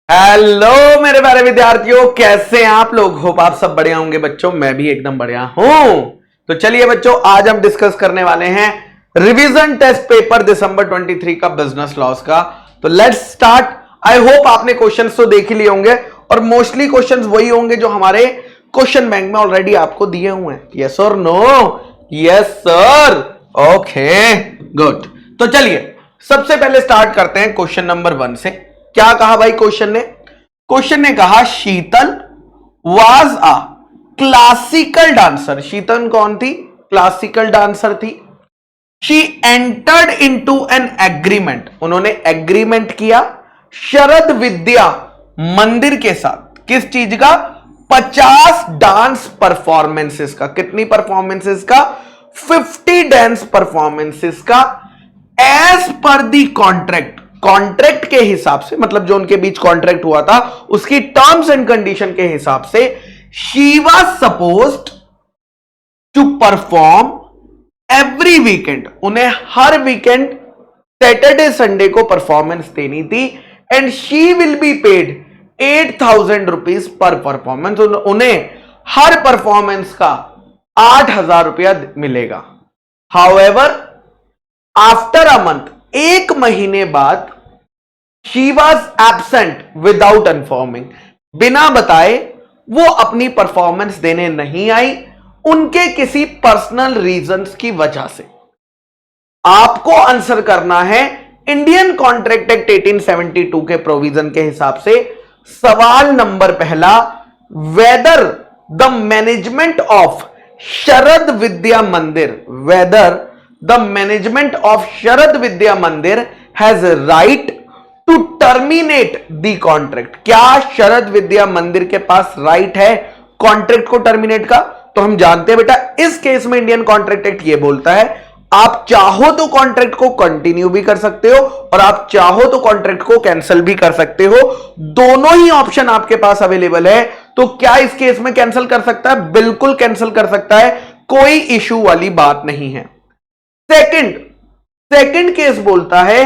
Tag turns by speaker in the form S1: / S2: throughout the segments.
S1: Hello मेरे प्यारे विद्यार्थियों, कैसे हैं आप लोग। होप आप सब बढ़िया होंगे बच्चों। मैं भी एकदम बढ़िया हूं। तो चलिए बच्चों, आज हम डिस्कस करने वाले हैं रिवीजन टेस्ट पेपर दिसंबर 23 का बिजनेस लॉस का। तो लेट्स स्टार्ट। आई होप आपने क्वेश्चंस तो देख ही लिए होंगे और मोस्टली क्वेश्चंस वही होंगे जो हमारे क्वेश्चन बैंक में ऑलरेडी आपको दिए हुए हैं। यस और no? Yes sir. Okay good. तो चलिए सबसे पहले स्टार्ट करते हैं क्वेश्चन नंबर 1 से। क्या कहा भाई क्वेश्चन ने कहा शीतल वाज अ क्लासिकल डांसर। शीतल कौन थी? क्लासिकल डांसर थी। She entered into an agreement, उन्होंने एग्रीमेंट किया शरद विद्या मंदिर के साथ। किस चीज का? 50 डांस परफॉर्मेंसेस का। कितनी परफॉर्मेंसेस का? 50 डांस परफॉर्मेंसेस का। एज पर दी कॉन्ट्रैक्ट, कॉन्ट्रैक्ट के हिसाब से, मतलब जो उनके बीच कॉन्ट्रैक्ट हुआ था उसकी टर्म्स एंड कंडीशन के हिसाब से she was supposed to perform every weekend. उन्हें हर वीकेंड सैटरडे संडे को परफॉर्मेंस देनी थी। And she will be paid 8,000 rupees per performance. उन्हें हर परफॉर्मेंस का 8,000 रुपया मिलेगा। हाउएवर आफ्टर अ मंथ, एक महीने बाद, she was absent without informing, बिना बताए वो अपनी परफॉर्मेंस देने नहीं आई, उनके किसी पर्सनल रीजंस की वजह से। आपको आंसर करना है इंडियन कॉन्ट्रैक्ट एक्ट 1872 के प्रोविजन के हिसाब से। सवाल नंबर पहला, whether the management of Sharad Vidya Mandir, whether the management of Sharad Vidya Mandir has right to terminate the contract. क्या शरद विद्या मंदिर के पास राइट है कॉन्ट्रैक्ट को टर्मिनेट का? तो हम जानते हैं बेटा, इस केस में इंडियन कॉन्ट्रैक्ट एक्ट ये बोलता है आप चाहो तो कॉन्ट्रैक्ट को कंटिन्यू भी कर सकते हो और आप चाहो तो कॉन्ट्रैक्ट को कैंसिल भी कर सकते हो। दोनों ही ऑप्शन आपके पास अवेलेबल है। तो क्या इस केस में कैंसिल कर सकता है? बिल्कुल कैंसिल कर सकता है, कोई इशू वाली बात नहीं है। सेकंड केस बोलता है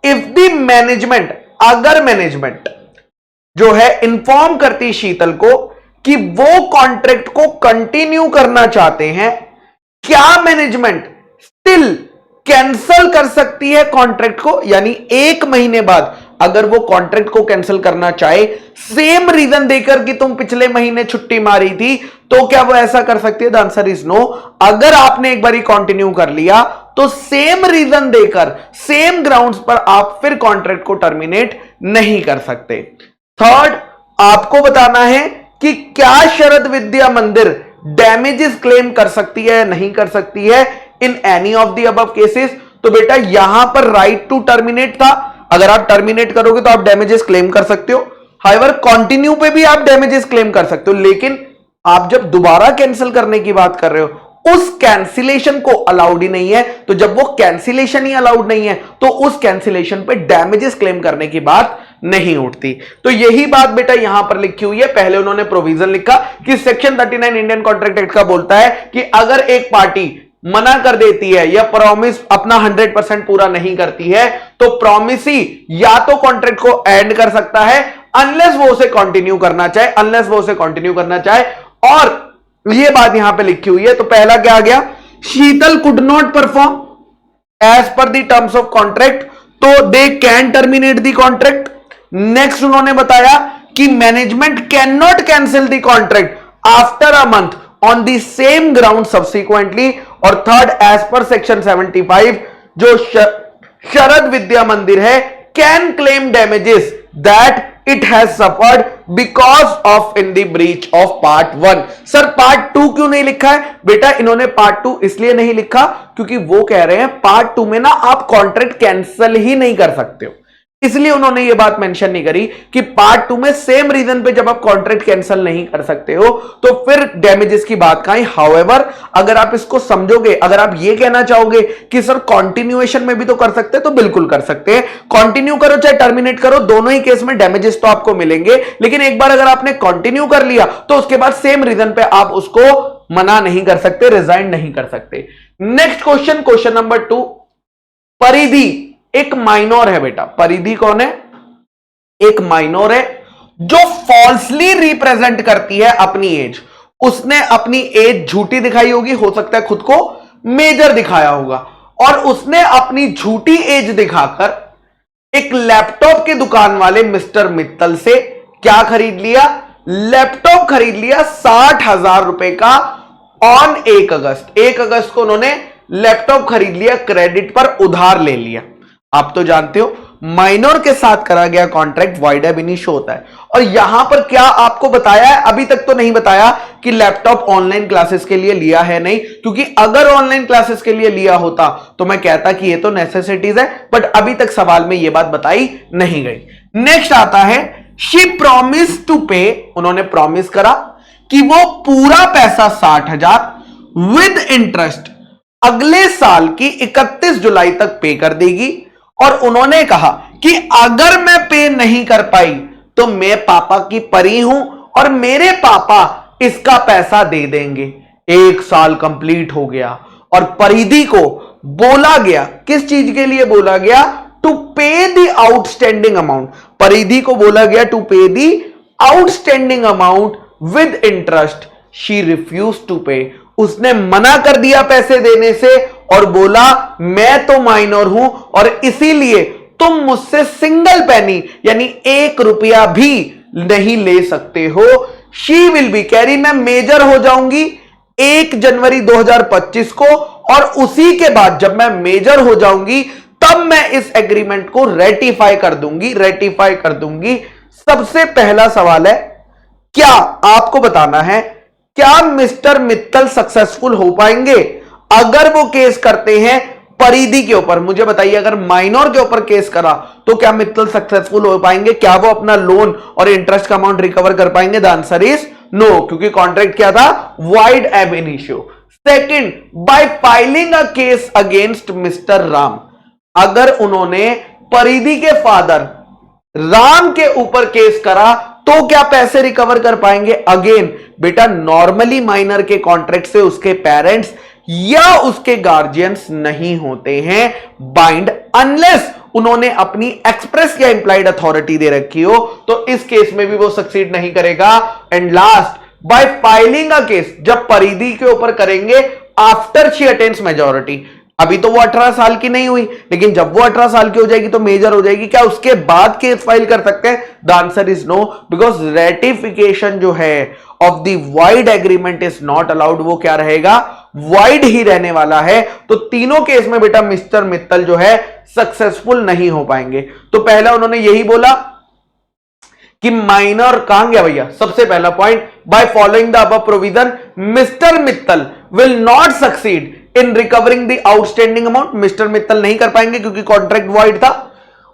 S1: इफ द मैनेजमेंट, अगर मैनेजमेंट जो है इंफॉर्म करती शीतल को कि वो कॉन्ट्रैक्ट को कंटिन्यू करना चाहते हैं, क्या मैनेजमेंट स्टिल कैंसिल कर सकती है कॉन्ट्रैक्ट को? यानी एक महीने बाद अगर वो कॉन्ट्रैक्ट को कैंसिल करना चाहे, सेम रीजन देकर कि तुम पिछले महीने छुट्टी मारी थी, तो क्या वो ऐसा कर सकती है? The answer is no. अगर आपने एक बार कंटिन्यू कर लिया तो सेम रीजन देकर, सेम ग्राउंड्स पर आप फिर कॉन्ट्रैक्ट को टर्मिनेट नहीं कर सकते। थर्ड, आपको बताना है कि क्या शरद विद्या मंदिर डैमेजेस क्लेम कर सकती है या नहीं कर सकती है in any of the above cases. तो बेटा यहां पर राइट टू टर्मिनेट था, अगर आप टर्मिनेट करोगे तो आप डैमेजेस क्लेम कर सकते हो। हाउएवर कंटिन्यू पे भी आप डैमेजेस क्लेम कर सकते हो, लेकिन आप जब दोबारा कैंसिल करने की बात कर रहे हो उस कैंसिलेशन को अलाउड ही नहीं है। तो जब वो कैंसिलेशन ही अलाउड नहीं है तो उस कैंसिलेशन पे डैमेजेस क्लेम करने की बात नहीं उठती। तो यही बात बेटा यहां पर लिखी हुई है। पहले उन्होंने प्रोविजन लिखा कि सेक्शन 39 इंडियन कॉन्ट्रैक्ट एक्ट का बोलता है कि अगर एक पार्टी मना कर देती है या प्रॉमिस अपना 100% पूरा नहीं करती है तो प्रॉमिसी या तो कॉन्ट्रैक्ट को एंड कर सकता है अनलेस वो उसे कंटिन्यू करना चाहे, और ये बात यहां पे लिखी हुई है। तो पहला क्या आ गया? Sheetal could not perform as per the terms of contract, तो they can terminate the contract. Next उन्होंने बताया कि management can not cancel the contract after a month on the same ground subsequently. और थर्ड, एज पर सेक्शन 75 जो शरद विद्या मंदिर है can claim damages that it has suffered because of in the breach of part 1। Sir part 2 क्यों नहीं लिखा है? बेटा इन्होंने part 2 इसलिए नहीं लिखा क्योंकि वो कह रहे हैं पार्ट 2 में ना आप कॉन्ट्रैक्ट कैंसिल ही नहीं कर सकते हो, इसलिए उन्होंने ये बात मेंशन नहीं करी कि पार्ट 2 में सेम रीजन पे जब आप कॉन्ट्रैक्ट कैंसिल नहीं कर सकते हो तो फिर डैमेजेस की बात कहां? हाउएवर अगर आप इसको समझोगे, अगर आप ये कहना चाहोगे कि सर कंटिन्यूएशन में भी तो कर सकते हैं, तो बिल्कुल कर सकते हैं। कंटिन्यू करो चाहे टर्मिनेट करो, दोनों ही केस में डैमेजेस तो आपको मिलेंगे, लेकिन एक बार अगर आपने कंटिन्यू कर लिया तो उसके बाद सेम रीजन पे आप उसको मना नहीं कर सकते, रिजाइन नहीं कर सकते। नेक्स्ट क्वेश्चन नंबर 2, परिधि एक माइनर है बेटा। परिधि कौन है? एक माइनर है जो फॉल्सली रिप्रेजेंट करती है अपनी एज। उसने अपनी एज झूठी दिखाई होगी, हो सकता है खुद को मेजर दिखाया होगा, और उसने अपनी झूठी एज दिखाकर एक लैपटॉप के दुकान वाले मिस्टर मित्तल से क्या खरीद लिया? लैपटॉप खरीद लिया 60,000 रुपए का ऑन 1 अगस्त। 1 अगस्त को उन्होंने लैपटॉप खरीद लिया, क्रेडिट पर उधार ले लिया। आप तो जानते हो माइनर के साथ करा गया कॉन्ट्रैक्ट वॉइड एब इनिशियो होता है। और यहां पर क्या आपको बताया है? अभी तक तो नहीं बताया कि लैपटॉप ऑनलाइन क्लासेस के लिए लिया है नहीं, क्योंकि अगर ऑनलाइन क्लासेस के लिए लिया होता तो मैं कहता कि ये तो नेसेसिटीज है, बट अभी तक सवाल में ये बात बताई नहीं गई। नेक्स्ट आता है शी प्रॉमिस टू पे। उन्होंने प्रॉमिस करा कि वो पूरा पैसा 60,000 विद इंटरेस्ट अगले साल की 31 जुलाई तक पे कर देगी। और उन्होंने कहा कि अगर मैं पे नहीं कर पाई तो मैं पापा की परी हूं और मेरे पापा इसका पैसा दे देंगे। 1 साल कंप्लीट हो गया और परिधि को बोला गया, किस चीज के लिए बोला गया? To pay the outstanding amount. परिधि को बोला गया to pay the outstanding amount with interest. She refuse to pay. उसने मना कर दिया पैसे देने से और बोला मैं तो माइनर हूं और इसीलिए तुम मुझसे सिंगल पेनी यानी 1 रुपया भी नहीं ले सकते हो। She will be carry. मैं मेजर हो जाऊंगी 1 जनवरी 2025 को और उसी के बाद जब मैं मेजर हो जाऊंगी तब मैं इस एग्रीमेंट को रेटिफाई कर दूंगी। सबसे पहला सवाल है, क्या आपको बताना है क्या मिस्टर मित्तल सक्सेसफुल हो पाएंगे अगर वो केस करते हैं परिधि के ऊपर? मुझे बताइए, अगर माइनर के ऊपर केस करा तो क्या मित्तल सक्सेसफुल हो पाएंगे? क्या वो अपना लोन और इंटरेस्ट का अमाउंट रिकवर कर पाएंगे? द आंसर इज नो, क्योंकि कॉन्ट्रैक्ट क्या था? वॉइड एब initio. Second, bye filing a case against mister Ram. अगर उन्होंने परिधि के फादर राम के ऊपर केस करा तो क्या पैसे रिकवर कर पाएंगे? अगेन बेटा, नॉर्मली माइनर के कॉन्ट्रैक्ट से उसके पेरेंट्स या उसके गार्जियंस नहीं होते हैं बाइंड, अनलेस उन्होंने अपनी एक्सप्रेस या इंप्लाइड अथॉरिटी दे रखी हो, तो इस केस में भी वो सक्सीड नहीं करेगा। And last, bye filing a case, जब परिधि के ऊपर करेंगे आफ्टर शी अटेन्स मेजॉरिटी। अभी तो वो 18 साल की नहीं हुई, लेकिन जब वो 18 साल की हो जाएगी तो मेजर हो जाएगी, क्या उसके बाद केस फाइल कर सकते हैं? The answer is no, because ratification जो है of the void agreement is not allowed. वो क्या रहेगा? वाइड ही रहने वाला है। तो तीनों केस में बेटा मिस्टर मित्तल जो है सक्सेसफुल नहीं हो पाएंगे। तो पहला उन्होंने यही बोला कि माइनर कहां गया भैया? सबसे पहला point, by following the above provision mister Mittal will not succeed in recovering the outstanding amount. Mister Mittal नहीं कर पाएंगे क्योंकि कॉन्ट्रैक्ट वॉइड था।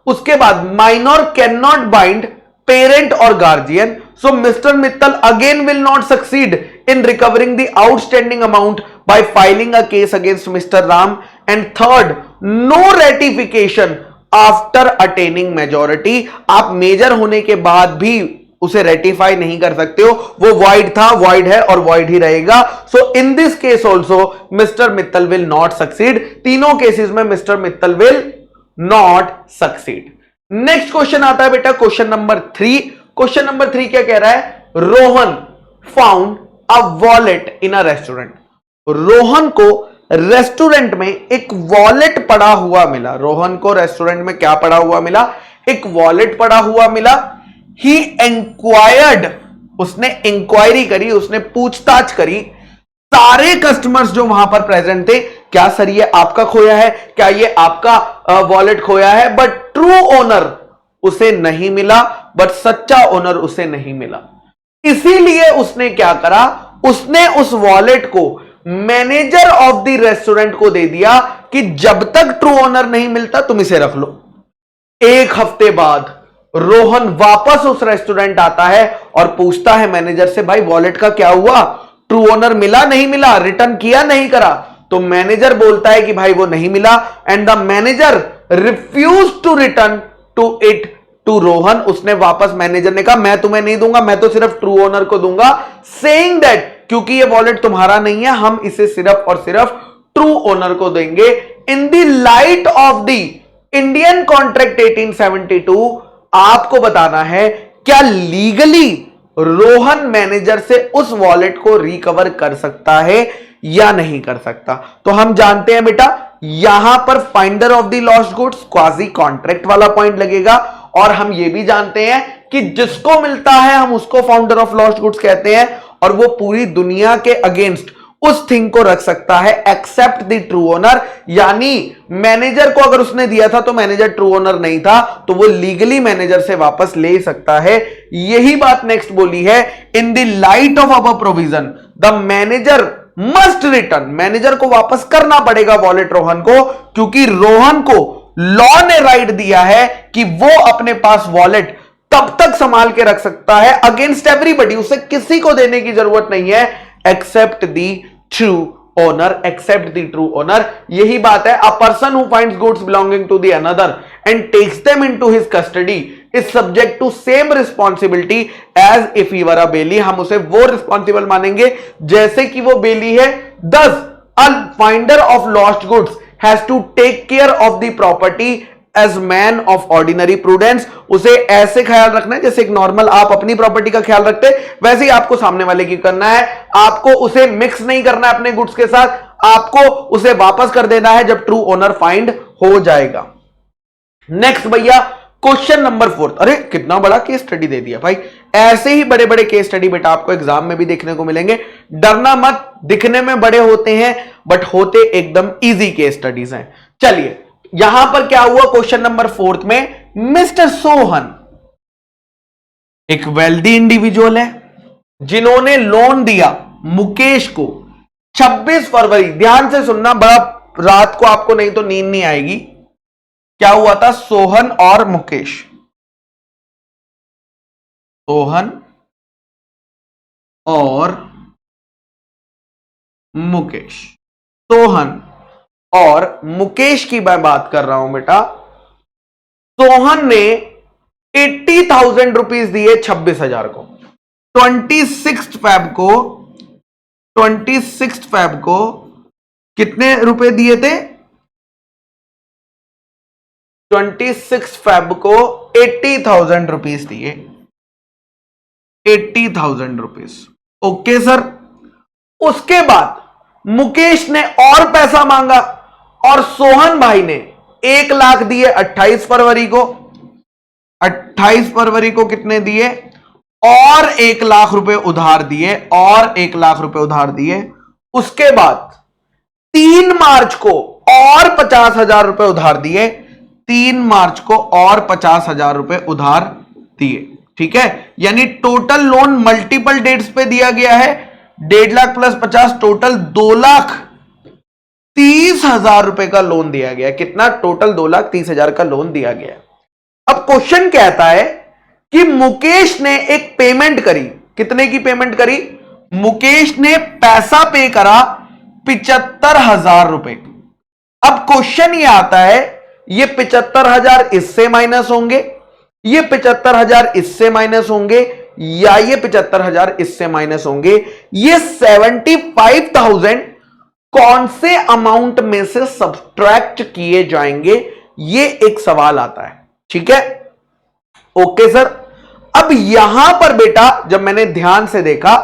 S1: उसके बाद minor can not bind parent और guardian, so mister Mittal again will not succeed in recovering the outstanding amount by filing a case against mister Ram. And third, no ratification after attaining majority. आप major होने के बाद भी उसे ratify नहीं कर सकते हो, वो वॉइड था, वॉइड है और वॉइड ही रहेगा। So in this case also mister Mittal will not succeed. तीनों केसेस में mister Mittal will not succeed. Next question आता है बेटा क्वेश्चन नंबर 3। क्वेश्चन नंबर 3 क्या कह रहा है? Rohan found a wallet in a restaurant. Rohan को रेस्टोरेंट में एक वॉलेट पड़ा हुआ मिला। रोहन को रेस्टोरेंट में क्या पड़ा हुआ मिला? एक वॉलेट पड़ा हुआ मिला। ही इंक्वायर्ड, उसने इंक्वायरी करी, उसने पूछताछ करी सारे कस्टमर्स जो वहां पर प्रेजेंट थे, क्या सर ये आपका खोया है, क्या ये आपका वॉलेट खोया है? बट ट्रू ओनर उसे नहीं मिला, बट सच्चा ओनर उसे नहीं मिला। इसीलिए उसने क्या करा? उसने उस वॉलेट को मैनेजर ऑफ द रेस्टोरेंट को दे दिया कि जब तक ट्रू ओनर नहीं मिलता तुम इसे रख लो। 1 हफ्ते बाद रोहन वापस उस रेस्टोरेंट आता है और पूछता है मैनेजर से, भाई वॉलेट का क्या हुआ? ट्रू ओनर मिला नहीं मिला, रिटर्न किया नहीं करा? तो मैनेजर बोलता है कि भाई वो नहीं मिला। And the manager refuse to return to it to Rohan. उसने वापस, मैनेजर ने कहा मैं तुम्हें नहीं दूंगा, मैं तो सिर्फ ट्रू ओनर को दूंगा, सेइंग दैट क्योंकि ये वॉलेट तुम्हारा नहीं है, हम इसे सिर्फ और सिर्फ ट्रू ओनर को देंगे। In the light of the Indian contract 1872 आपको बताना है क्या लीगली रोहन मैनेजर से उस वॉलेट को रिकवर कर सकता है या नहीं कर सकता? तो हम जानते हैं बेटा, यहां पर finder of the lost goods quasi contract वाला पॉइंट लगेगा, और हम यह भी जानते हैं कि जिसको मिलता है हम उसको फाउंडर ऑफ लॉस्ट गुड्स कहते हैं, और वो पूरी दुनिया के अगेंस्ट उस थिंग को रख सकता है एक्सेप्ट द ट्रू ओनर। यानी मैनेजर को अगर उसने दिया था तो मैनेजर ट्रू ओनर नहीं था, तो वो लीगली मैनेजर से वापस ले सकता है। यही बात नेक्स्ट बोली है, in the light of our provision the manager must return, manager को वापस करना पड़ेगा वॉलेट रोहन को, क्योंकि रोहन को लॉ ने राइट दिया है कि वो अपने पास वॉलेट तब तक संभाल के रख सकता है अगेंस्ट एवरीबडी, उसे किसी को देने की जरूरत नहीं है except the true owner, except the true owner. यही बात है, a person who finds goods belonging to the another and takes them into his custody is subject to same responsibility as if he were a bailee. हम उसे वो responsible मानेंगे जैसे कि वो बेली है। Thus a finder of lost goods has to take care of the property as man of ordinary prudence. उसे ऐसे ख्याल रखना है जैसे एक नॉर्मल आप अपनी प्रॉपर्टी का ख्याल रखते, वैसे ही आपको सामने वाले की करना है। आपको उसे मिक्स नहीं करना है अपने गुड्स के साथ, आपको उसे वापस कर देना है जब ट्रू ओनर फाइंड हो जाएगा। नेक्स्ट भैया क्वेश्चन नंबर 4। अरे कितना बड़ा केस स्टडी दे दिया भाई, ऐसे ही बड़े बड़े केस स्टडी बेटा आपको एग्जाम में भी देखने को मिलेंगे। डरना मत, दिखने में बड़े होते हैं बट होते एकदम इजी केस स्टडीज हैं। चलिए यहां पर क्या हुआ, क्वेश्चन नंबर 4 में मिस्टर सोहन एक वेल्दी इंडिविजुअल है जिन्होंने लोन दिया मुकेश को 26 फरवरी। ध्यान से सुनना, बड़ा रात को आपको नहीं तो नींद नहीं आएगी। क्या हुआ था, सोहन और मुकेश, सोहन और मुकेश, सोहन और मुकेश की मैं बात कर रहा हूं बेटा। सोहन ने 80,000 रुपीज दिए 26,000 को। 26 फैब को कितने रुपए दिए थे, 26 फैब को 80,000 रुपीज दिए, 80,000 रुपीज। Okay sir. उसके बाद मुकेश ने और पैसा मांगा और सोहन भाई ने 1 लाख दिए 28 फरवरी को। 28 फरवरी को कितने दिए, और 1 लाख रुपए उधार दिए, और 1 लाख रुपए उधार दिए। उसके बाद 3 मार्च को और 50,000 रुपए उधार दिए, 3 मार्च को और 50,000 रुपए उधार दिए। ठीक है, यानी टोटल लोन मल्टीपल डेट्स पे दिया गया है। 1.5 लाख प्लस 50 टोटल 2,30,000 रुपए का लोन दिया गया। कितना, टोटल 2,30,000 का लोन दिया गया। अब क्वेश्चन कहता है कि मुकेश ने एक पेमेंट करी। कितने की पेमेंट करी, मुकेश ने पैसा पे करा 75,000 रुपए। अब क्वेश्चन ये आता है, ये 75,000 इससे माइनस होंगे, ये 75,000 इससे माइनस होंगे, या ये 75,000 इससे माइनस होंगे। ये 75,000 कौन से अमाउंट में से सब्ट्रैक्ट किए जाएंगे, ये एक सवाल आता है। ठीक है, ओके सर। अब यहां पर बेटा जब मैंने ध्यान से देखा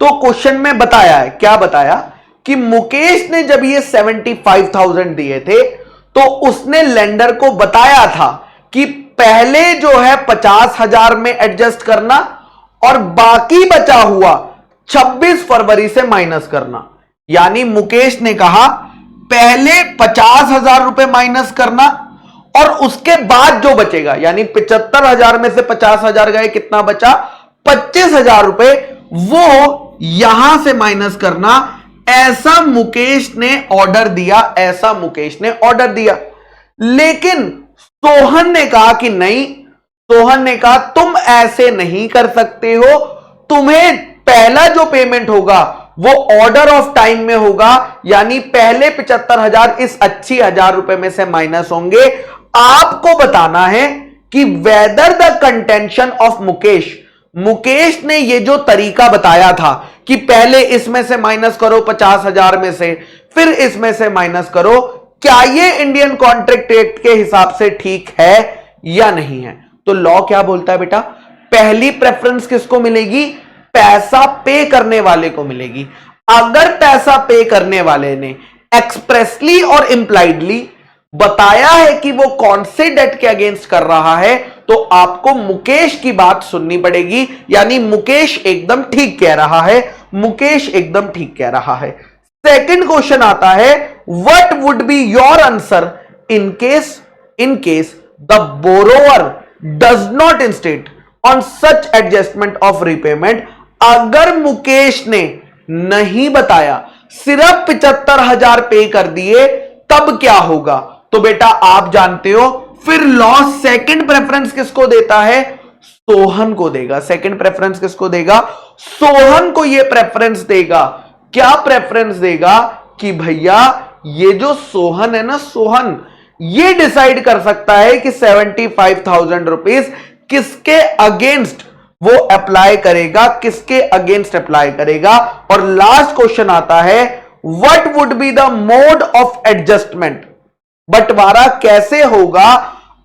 S1: तो क्वेश्चन में बताया है, क्या बताया कि मुकेश ने जब ये 75,000 दिए थे तो उसने लेंडर को बताया था कि पहले जो है 50,000 में एडजस्ट करना और बाकी बचा हुआ 26 फरवरी से माइनस करना। यानी मुकेश ने कहा पहले 50,000 रुपए माइनस करना और उसके बाद जो बचेगा, यानी 75,000 में से 50,000 गए, कितना बचा, 25,000 रुपए, वो यहां से माइनस करना। ऐसा मुकेश ने ऑर्डर दिया, ऐसा मुकेश ने ऑर्डर दिया। लेकिन सोहन ने कहा कि नहीं, सोहन ने कहा तुम ऐसे नहीं कर सकते हो, तुम्हें पहला जो पेमेंट होगा वो ऑर्डर ऑफ टाइम में होगा, यानी पहले 75,000 इस 80,000 रुपए में से माइनस होंगे। आपको बताना है कि whether the contention of Mukesh, Mukesh ने ये जो तरीका बताया था कि पहले इसमें से माइनस करो 50,000 में से, फिर इसमें से माइनस करो, क्या ये इंडियन कॉन्ट्रैक्ट एक्ट के हिसाब से ठीक है या नहीं है। तो लॉ क्या बोलता है बेटा, पहली प्रेफरेंस किसको मिलेगी? पैसा पे करने वाले को मिलेगी। अगर पैसा पे करने वाले ने एक्सप्रेसली और इंप्लाइडली बताया है कि वो कौन से डेट के अगेंस्ट कर रहा है, तो आपको मुकेश की बात सुननी पड़ेगी। यानी मुकेश एकदम ठीक कह रहा है, मुकेश एकदम ठीक कह रहा है। सेकंड क्वेश्चन आता है, what would be your answer in case the borrower does not instead on such adjustment of repayment. अगर मुकेश ने नहीं बताया, सिर्फ 75,000 पे कर दिए, तब क्या होगा? तो बेटा आप जानते हो, फिर लॉस सेकंड प्रेफरेंस किसको देता है? सोहन को देगा। सेकंड प्रेफरेंस किसको देगा? सोहन को ये प्रेफरेंस देगा। क्या प्रेफरेंस देगा? कि भैया ये जो सोहन है ना, सोहन ये डिसाइड कर सकता है कि 75,000 रुपीज किसके अगेंस्ट वो अप्लाई करेगा, किसके अगेंस्ट अप्लाई करेगा। और लास्ट क्वेश्चन आता है, what would be the mode of adjustment. बंटवारा कैसे होगा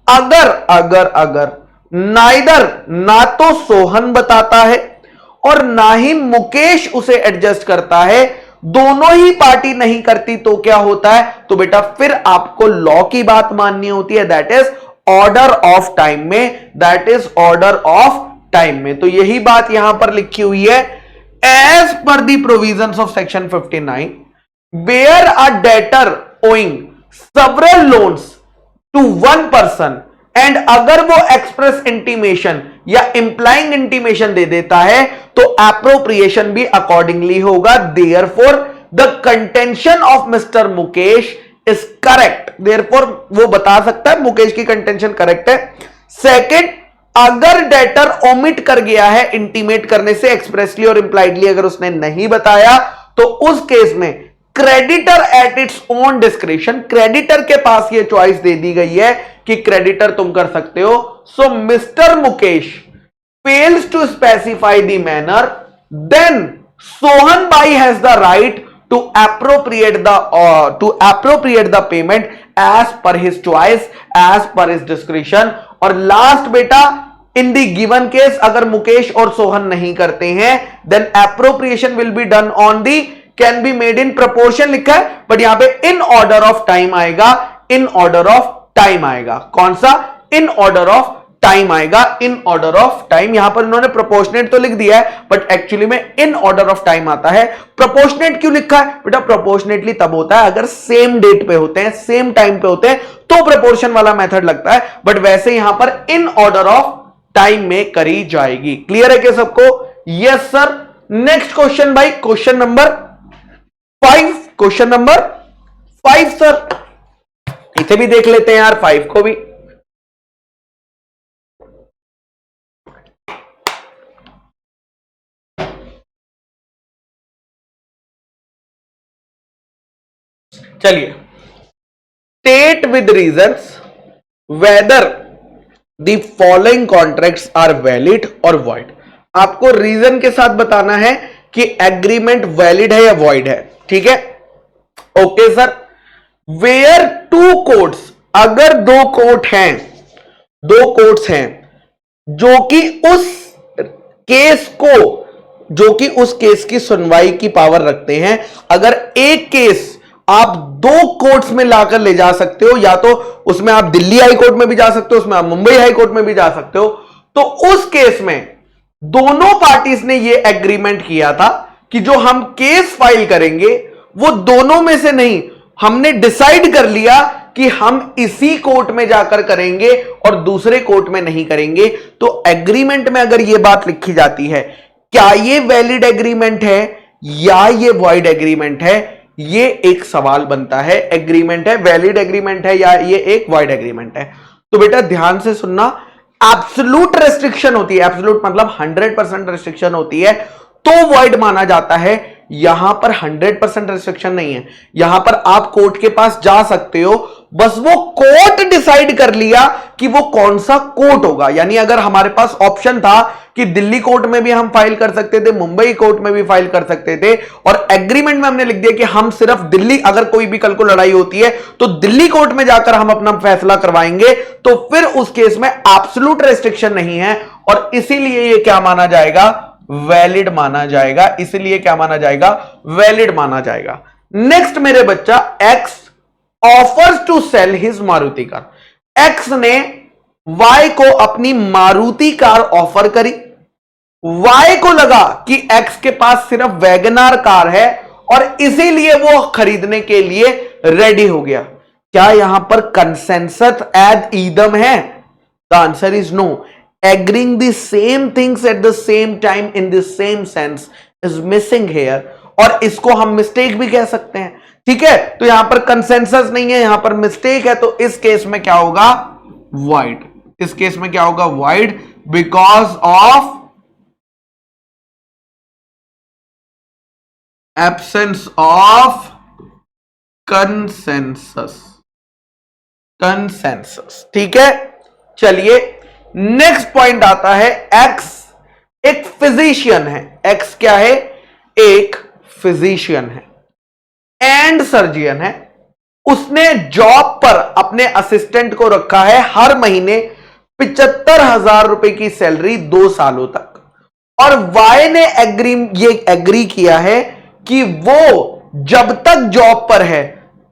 S1: अगर नाइदर, ना तो सोहन बताता है और ना ही मुकेश उसे एडजस्ट करता है, दोनों ही पार्टी नहीं करती, तो क्या होता है? तो बेटा फिर आपको लॉ की बात माननी होती है, that is order of time में, that is order of time में। तो यही बात यहां पर लिखी हुई है, as per the provisions of section 59 where a debtor owing several loans to one person and अगर वो एक्सप्रेस इंटीमेशन या इंप्लाइंग इंटीमेशन दे देता है, तो एप्रोप्रिएशन भी अकॉर्डिंगली होगा। Therefore the contention of mister Mukesh is correct. Therefore वो बता सकता है मुकेश की कंटेंशन करेक्ट है। सेकंड, अगर डेटर ओमिट कर गया है इंटीमेट करने से, एक्सप्रेसली और इंप्लाइडली अगर उसने नहीं बताया, तो उस केस में creditor at its own description, creditor के पास ये चॉइस दे दी गई है कि क्रेडिटर तुम कर सकते हो। So mister Mukesh fails to specify the manner, then Sohan Bai has the right to appropriate the payment as per his choice, as per his description. और लास्ट बेटा, इन द गिवन केस अगर मुकेश और सोहन नहीं करते हैं, then appropriation will be done on the can be made in proportion लिखा है, but यहां पे इन ऑर्डर ऑफ टाइम आएगा, इन ऑर्डर ऑफ टाइम आएगा। कौन सा? इन ऑर्डर ऑफ टाइम आएगा, इन ऑर्डर ऑफ टाइम। यहां पर इन्होंने प्रोपोर्शनेट तो लिख दिया है, बट एक्चुअली में इन ऑर्डर ऑफ टाइम आता है। प्रोपोर्शनेट क्यों लिखा है बेटा? प्रोपोर्शनेटली तब होता है अगर सेम डेट पे होते हैं, सेम टाइम पे होते हैं, तो प्रोपोर्शन वाला मेथड लगता है, बट वैसे यहां पर इन ऑर्डर ऑफ टाइम में करी जाएगी। क्लियर है क्या सबको? Yes sir. नेक्स्ट क्वेश्चन भाई, question number 5, question number 5 sir, इसे भी देख लेते हैं यार 5 को भी। चलिए, state with reasons whether the following contracts are valid और वॉइड। आपको रीजन के साथ बताना है कि एग्रीमेंट वैलिड है या वॉइड है, ठीक है? Okay sir. Where two courts, अगर दो कोर्ट्स हैं जो कि उस केस की सुनवाई की पावर रखते हैं, अगर एक केस आप दो कोर्ट्स में लाकर ले जा सकते हो, या तो उसमें आप दिल्ली हाई कोर्ट में भी जा सकते हो, उसमें आप मुंबई हाई कोर्ट में भी जा सकते हो, तो उस केस में दोनों पार्टीज ने यह एग्रीमेंट किया था कि जो हम केस फाइल करेंगे वो दोनों में से नहीं, हमने डिसाइड कर लिया कि हम इसी कोर्ट में जाकर करेंगे और दूसरे कोर्ट में नहीं करेंगे। तो एग्रीमेंट में अगर यह बात लिखी जाती है, क्या यह वैलिड एग्रीमेंट है या यह वॉइड एग्रीमेंट है, यह एक सवाल बनता है। एग्रीमेंट है, वैलिड एग्रीमेंट है या यह एक वॉइड एग्रीमेंट है? तो बेटा ध्यान से सुनना, एब्सोल्यूट रेस्ट्रिक्शन होती है, एब्सोल्यूट मतलब 100% रेस्ट्रिक्शन होती है, तो वॉइड माना जाता है। यहां पर 100% रेस्ट्रिक्शन नहीं है, यहां पर आप कोर्ट के पास जा सकते हो, बस वो कोर्ट डिसाइड कर लिया कि वो कौन सा कोर्ट होगा। यानी अगर हमारे पास ऑप्शन था कि दिल्ली कोर्ट में भी हम फाइल कर सकते थे, मुंबई कोर्ट में भी फाइल कर सकते थे, और एग्रीमेंट में हमने लिख दिया कि हम सिर्फ दिल्ली, अगर कोई भी कल को लड़ाई होती है तो दिल्ली कोर्ट में जाकर हम अपना फैसला करवाएंगे, तो फिर उस केस में एब्सोल्यूट रेस्ट्रिक्शन नहीं है, और इसीलिए ये क्या माना जाएगा, वैलिड माना जाएगा। इसलिए क्या माना जाएगा, वैलिड माना जाएगा। नेक्स्ट मेरे बच्चा, X offers to sell his Maruti car. X ने वाई को अपनी मारुति कार ऑफर करी। वाई को लगा कि एक्स के पास सिर्फ वैगनार कार है और इसीलिए वो खरीदने के लिए रेडी हो गया। क्या यहां पर कंसेंसस एड ईदम है? The answer is no. Agreeing the same things at the same time in the same sense is missing here, और इसको हम मिस्टेक भी कह सकते हैं। ठीक है, तो यहां पर कंसेंसस नहीं है, यहां पर मिस्टेक है, तो इस केस में क्या होगा, वाइड। इस केस में क्या होगा, wide, because of absence of consensus. Consensus, ठीक है। चलिए नेक्स्ट पॉइंट आता है, एक्स एक फिजिशियन है। एक्स क्या है, एक फिजिशियन है एंड सर्जियन है। उसने जॉब पर अपने असिस्टेंट को रखा है, हर महीने 75,000 रुपए की सैलरी 2 सालों तक। और वाई ने एग्री किया है कि वो जब तक जॉब पर है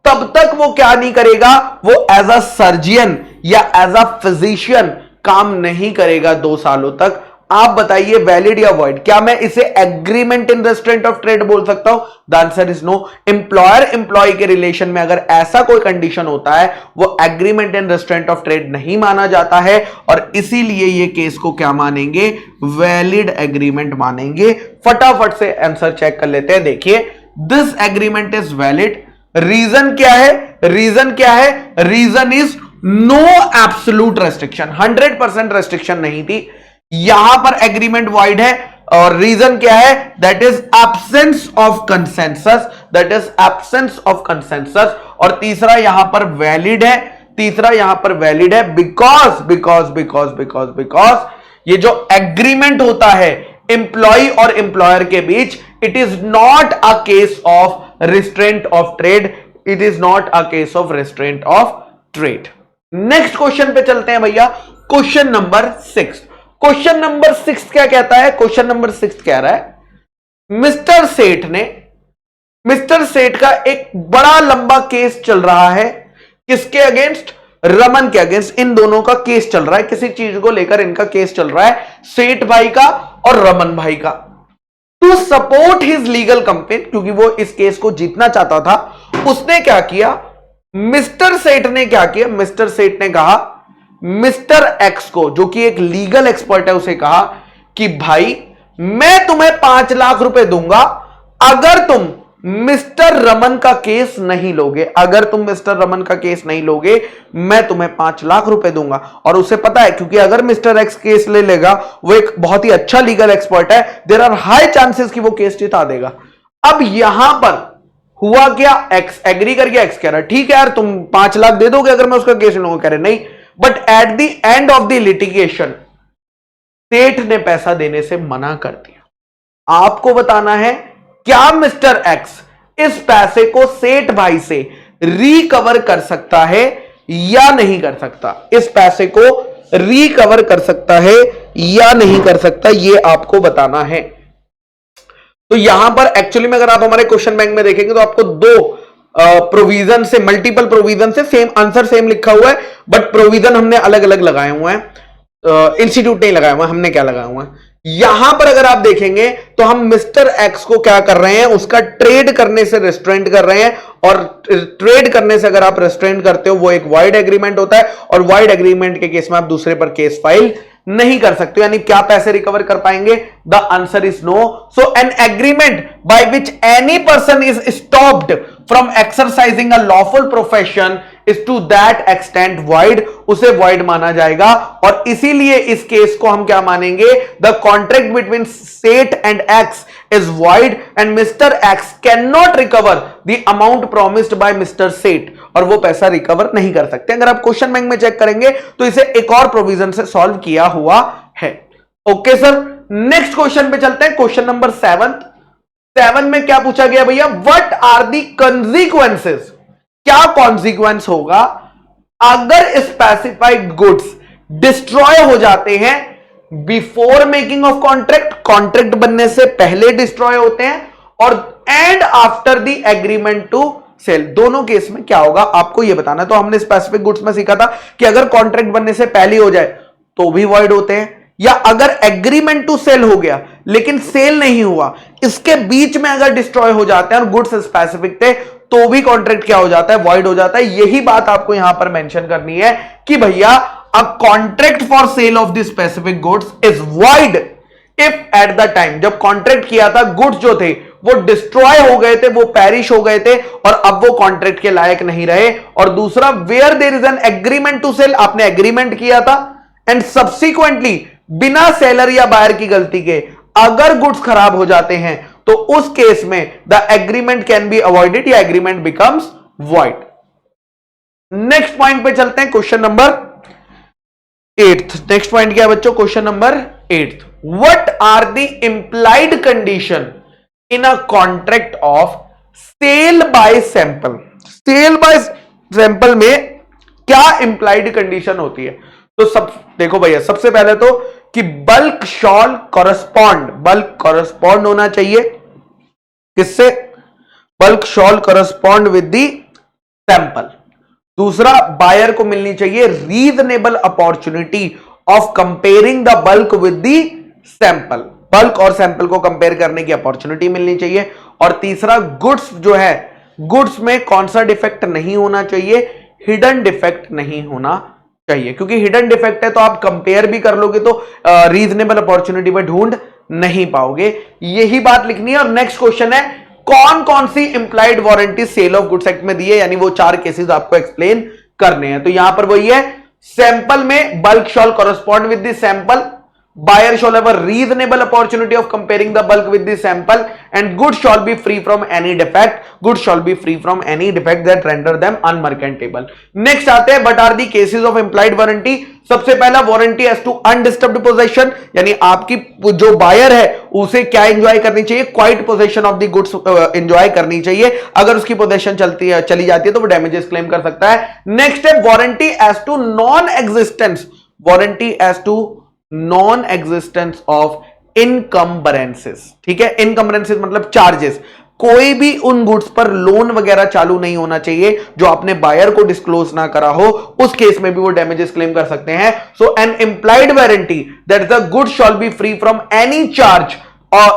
S1: तब तक वो क्या नहीं करेगा, वो एज अ सर्जियन या एज अ फिजिशियन काम नहीं करेगा 2 सालों तक। आप बताइए वैलिड या वॉइड? क्या मैं इसे agreement in restraint of trade बोल सकता हूं? The answer is no. Employer employee के रिलेशन में अगर ऐसा कोई कंडीशन होता है, वो agreement in restraint of trade नहीं माना जाता है, और इसीलिए ये केस को क्या मानेंगे, वैलिड एग्रीमेंट मानेंगे। फटाफट से आंसर चेक कर लेते हैं। देखिए, this agreement is valid. Reason क्या है, रीजन क्या है, reason is no absolute restriction. 100% restriction नहीं थी, यहां पर एग्रीमेंट वाइड है, और रीजन क्या है, that is absence of consensus. That is absence of consensus. और तीसरा यहां पर वैलिड है, तीसरा यहां पर वैलिड है because because because because because ये जो एग्रीमेंट होता है एम्प्लॉय और एम्प्लॉयर के बीच, it is not a case of restraint of trade. It is not a case of restraint of trade. Next question पे चलते हैं भैया, क्वेश्चन नंबर 6। क्वेश्चन नंबर 6 क्या कहता है? क्वेश्चन नंबर 6 कह रहा है, मिस्टर सेठ का एक बड़ा लंबा केस चल रहा है। किसके अगेंस्ट? रमन के अगेंस्ट। इन दोनों का केस चल रहा है, किसी चीज को लेकर इनका केस चल रहा है, सेठ भाई का और रमन भाई का। To support his legal complaint, क्योंकि वो इस केस को जीतना चाहता था, उसने क्या किया, मिस्टर सेठ ने क्या किया, मिस्टर सेठ ने कहा मिस्टर एक्स को, जो कि एक लीगल एक्सपर्ट है, उसे कहा कि भाई मैं तुम्हें 5 लाख रुपए दूंगा अगर तुम मिस्टर रमन का केस नहीं लोगे। अगर तुम मिस्टर रमन का केस नहीं लोगे, मैं तुम्हें 5 लाख रुपए दूंगा। और उसे पता है, क्योंकि अगर मिस्टर एक्स केस ले लेगा, वो एक बहुत ही अच्छा लीगल एक्सपर्ट है, देयर आर हाई चांसेस कि वो केस जिता देगा। अब यहां पर हुआ क्या, एक्स एग्री कर गया। एक्स कह रहा ठीक है यार, तुम 5 लाख दे दोगे अगर मैं उसका केस लूंगा। कह रहे नहीं, but at the end of the litigation सेठ ने पैसा देने से मना कर दिया। आपको बताना है क्या मिस्टर एक्स इस पैसे को सेठ भाई से रिकवर कर सकता है या नहीं कर सकता। इस पैसे को रिकवर कर सकता है या नहीं कर सकता, यह आपको बताना है। तो यहां पर एक्चुअली में अगर आप हमारे क्वेश्चन बैंक में देखेंगे तो आपको 2 प्रोविजन से, मल्टीपल प्रोविजन से सेम आंसर सेम लिखा हुआ है, बट प्रोविजन हमने अलग अलग लगाए हुए हैं। इंस्टीट्यूट नहीं लगाया हुआ, हमने क्या लगाया हुआ है। यहां पर अगर आप देखेंगे तो हम मिस्टर एक्स को क्या कर रहे हैं, उसका ट्रेड करने से रेस्ट्रेंट कर रहे हैं, और ट्रेड करने से अगर आप रेस्ट्रेंट करते हो वो एक वाइड एग्रीमेंट होता है, और वाइड एग्रीमेंट के केस में आप दूसरे पर केस फाइल नहीं कर सकते। यानी क्या पैसे रिकवर कर पाएंगे? The answer is no. So an agreement by which any person is stopped from exercising a lawful profession is to that extent void, उसे void माना जाएगा। और इसीलिए इस केस को हम क्या मानेंगे, the contract between Seth and X is void and Mr X can not recover the amount promised by Mr Seth, और वो पैसा रिकवर नहीं कर सकते। अगर आप क्वेश्चन बैंक में चेक करेंगे तो इसे एक और प्रोविजन से सॉल्व किया हुआ है। ओके सर, नेक्स्ट क्वेश्चन पे चलते हैं, क्वेश्चन नंबर 7 में क्या पूछा गया भैया, व्हाट आर दी कंसीक्वेंसेस, क्या कॉन्सिक्वेंस होगा अगर स्पेसिफाइड गुड्स डिस्ट्रॉय हो जाते हैं before making of contract, contract बनने से पहले डिस्ट्रॉय होते हैं, और and after the agreement to sell, दोनों केस में क्या होगा आपको यह बताना। तो हमने स्पेसिफिक गुड्स में सीखा था कि अगर कॉन्ट्रैक्ट बनने से पहले हो जाए तो भी वॉइड होते हैं, या अगर एग्रीमेंट टू सेल हो गया लेकिन सेल नहीं हुआ, इसके बीच में अगर डिस्ट्रॉय हो जाते हैं और गुड्स स्पेसिफिक थे तो भी कॉन्ट्रैक्ट क्या हो जाता है, वॉइड हो जाता है। यही बात आपको यहां पर मेंशन करनी है कि भैया अ contract for sale of the specific goods is void if at the time, जब कॉन्ट्रैक्ट किया था गुड्स जो थे वो डिस्ट्रॉय हो गए थे, वो पेरिश हो गए थे और अब वो कॉन्ट्रैक्ट के लायक नहीं रहे। और दूसरा, where there is an agreement to sell, आपने एग्रीमेंट किया था एंड सब्सिक्वेंटली बिना सेलर या बायर की गलती के अगर गुड्स खराब हो जाते हैं तो उस केस में the agreement can be avoided या agreement becomes void. Next point पे चलते हैं, क्वेश्चन नंबर 8। नेक्स्ट पॉइंट क्या है बच्चों, question number 8, what are the implied condition in a contract of sale by sample. Sale by sample में क्या implied condition होती है, तो सब देखो भैया, सबसे पहले तो कि bulk shawl correspond, bulk correspond होना चाहिए किससे, bulk shawl correspond with the sample. दूसरा, बायर को मिलनी चाहिए reasonable opportunity of comparing the bulk with the sample, bulk और सैंपल को कंपेयर करने की अपॉर्चुनिटी मिलनी चाहिए। और तीसरा, गुड्स जो है, गुड्स में कौन सा डिफेक्ट नहीं होना चाहिए, हिडन डिफेक्ट नहीं होना चाहिए, क्योंकि हिडन डिफेक्ट है तो आप कंपेयर भी कर लोगे तो रीजनेबल अपॉर्चुनिटी पे ढूंढ नहीं पाओगे, यही बात लिखनी है। और नेक्स्ट क्वेश्चन है, कौन कौन सी implied warranty sale of goods act में दी है, यानी वो 4 केसेस आपको एक्सप्लेन करने हैं। तो यहां पर वही है, सैंपल में bulk shawl correspond with the sample, buyer shall have a reasonable opportunity of comparing the bulk with the sample, and goods shall be free from any defect, goods shall be free from any defect that render them unmerchantable। next आते हैं, but are the cases of implied warranty। सबसे पहला, warranty as to undisturbed possession, यानी आपकी जो buyer है उसे क्या एंजॉय करनी चाहिए, quite possession of the goods enjoy करनी चाहिए। अगर उसकी पोजेशन चली जाती है तो वो डैमेजेस क्लेम कर सकता है। नेक्स्ट है, warranty as to non existence, warranty as to non existence of encumbrances. ठीक है, इनकम्बरेंसेस मतलब चार्जेस, कोई भी उन गुड्स पर लोन वगैरह चालू नहीं होना चाहिए जो आपने बायर को डिस्क्लोज ना करा हो, उस केस में भी वो डैमेजेस क्लेम कर सकते हैं। So an implied warranty that the good shall be free from any charge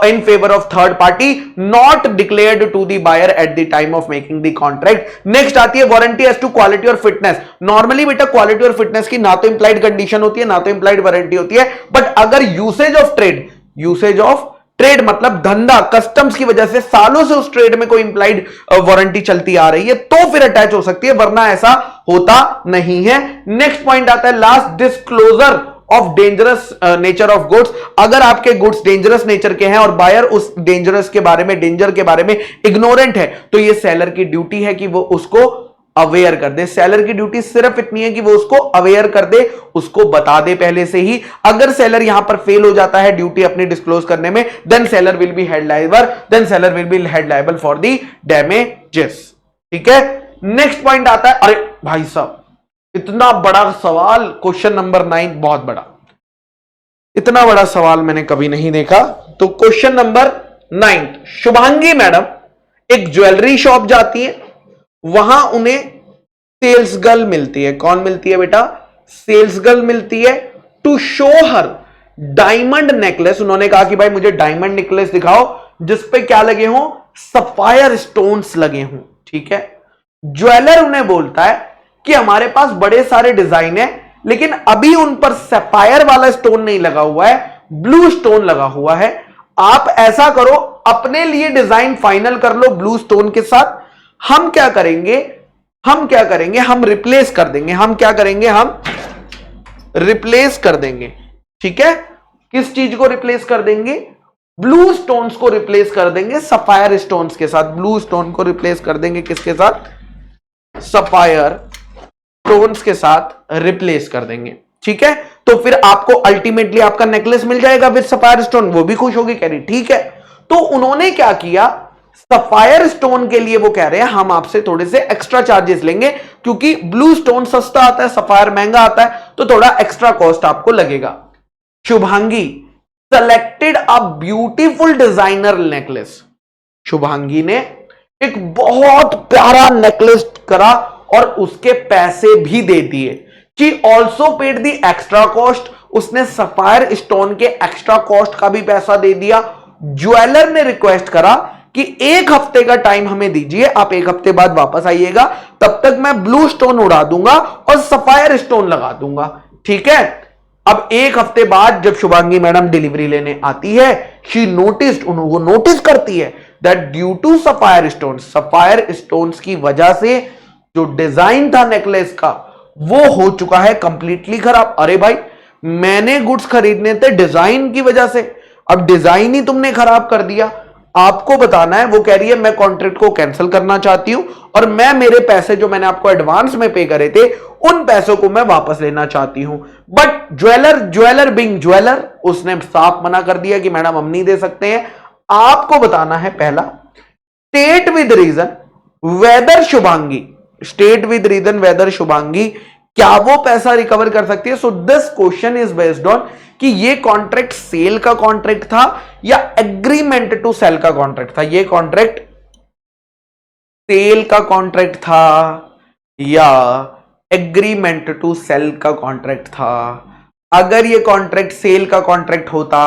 S1: in favor of third party not declared to the buyer at the time of making the contract। next आती है warranty as to quality और fitness. Normally बेटा quality और fitness की ना तो implied condition होती है ना तो इंप्लाइड वारंटी होती है, बट अगर यूसेज ऑफ ट्रेड मतलब धंधा कस्टम्स की वजह से सालों से उस ट्रेड में कोई इंप्लाइड वारंटी चलती आ रही है तो फिर अटैच हो सकती है, वरना ऐसा होता नहीं है। नेक्स्ट पॉइंट आता है last, disclosure of dangerous nature of goods. अगर आपके गुड्स डेंजरस नेचर के हैं और बायर उस डेंजरस के बारे में, डेंजर के बारे में इग्नोरेंट है, तो ये सेलर की ड्यूटी है कि वो उसको अवेयर कर दे। सेलर की ड्यूटी सिर्फ इतनी है कि वो उसको अवेयर कर दे, उसको बता दे पहले से ही। अगर सेलर यहां पर फेल हो जाता है ड्यूटी अपनी डिस्क्लोज करने में, then seller will be held liable for the damages. ठीक है, नेक्स्ट पॉइंट आता है, अरे भाई साहब इतना बड़ा सवाल, क्वेश्चन नंबर 9 बहुत बड़ा, इतना बड़ा सवाल मैंने कभी नहीं देखा। तो क्वेश्चन नंबर 9, शुभांगी मैडम एक ज्वेलरी शॉप जाती है, वहां उन्हें सेल्स गर्ल मिलती है। कौन मिलती है बेटा, सेल्स गर्ल मिलती है to show her diamond necklace. उन्होंने कहा कि भाई मुझे डायमंड नेकलेस दिखाओ जिसपे क्या लगे हों, सफायर स्टोन्स लगे हों। ठीक है, ज्वेलर उन्हें बोलता है कि हमारे पास बड़े सारे डिजाइन है लेकिन अभी उन पर सफायर वाला स्टोन नहीं लगा हुआ है, ब्लू स्टोन लगा हुआ है। आप ऐसा करो, अपने लिए डिजाइन फाइनल कर लो ब्लू स्टोन के साथ, हम क्या करेंगे हम क्या करेंगे, हम रिप्लेस कर देंगे, हम क्या करेंगे, हम रिप्लेस कर देंगे। ठीक है, किस चीज को रिप्लेस कर देंगे, ब्लू स्टोन्स को रिप्लेस कर देंगे सफायर स्टोन्स के साथ। ब्लू स्टोन को रिप्लेस कर देंगे किसके साथ, सफायर स्टोन्स के साथ रिप्लेस कर देंगे। ठीक है, तो फिर आपको अल्टीमेटली आपका नेकलेस मिल जाएगा विद सफायर स्टोन। वो भी खुश होगी, कह रही ठीक है। तो उन्होंने क्या किया, सफायर स्टोन के लिए वो कह रहे हैं हम आपसे थोड़े से एक्स्ट्रा चार्जेस लेंगे, क्योंकि ब्लू स्टोन सस्ता आता है, सफायर महंगा आता है, तो थोड़ा एक्स्ट्रा कॉस्ट आपको लगेगा। Shubhangi selected a beautiful designer necklace. Shubhangi ने एक बहुत प्यारा नेकलेस करा और उसके पैसे भी दे दिए। She also paid the extra cost, उसने सफायर स्टोन के एक्स्ट्रा कॉस्ट का भी पैसा दे दिया। ज्वेलर ने रिक्वेस्ट करा कि 1 हफ्ते का टाइम हमें दीजिए, आप 1 हफ्ते बाद वापस आइएगा, तब तक मैं ब्लू स्टोन उड़ा दूंगा और सफायर स्टोन लगा दूंगा। ठीक है, अब 1 हफ्ते बाद जब शुभांगी मैडम डिलीवरी लेने आती है, शी नोटिस्ड, वो नोटिस करती है that due to sapphire stones की वजह से जो डिजाइन था नेकलेस का वो हो चुका है कंप्लीटली खराब। अरे भाई, मैंने गुड्स खरीदने थे डिजाइन की वजह से, अब डिजाइन ही तुमने खराब कर दिया, आपको बताना है। वो कह रही है मैं कॉन्ट्रैक्ट को कैंसिल करना चाहती हूं और मैं मेरे पैसे जो मैंने आपको एडवांस में पे करे थे उन पैसों को मैं वापस लेना चाहती हूं। बट ज्वेलर बिंग ज्वेलर, उसने साफ मना कर दिया कि मैडम हम नहीं दे सकते हैं। आपको बताना है पहला, state with reason whether Shubhangi, state with reason whether Shubhangi क्या वो पैसा रिकवर कर सकती है। So this question is based on कि ये कॉन्ट्रैक्ट सेल का कॉन्ट्रैक्ट था या एग्रीमेंट टू सेल का कॉन्ट्रैक्ट था। ये कॉन्ट्रैक्ट सेल का कॉन्ट्रैक्ट था या एग्रीमेंट टू सेल का कॉन्ट्रैक्ट था। अगर ये कॉन्ट्रैक्ट सेल का कॉन्ट्रैक्ट होता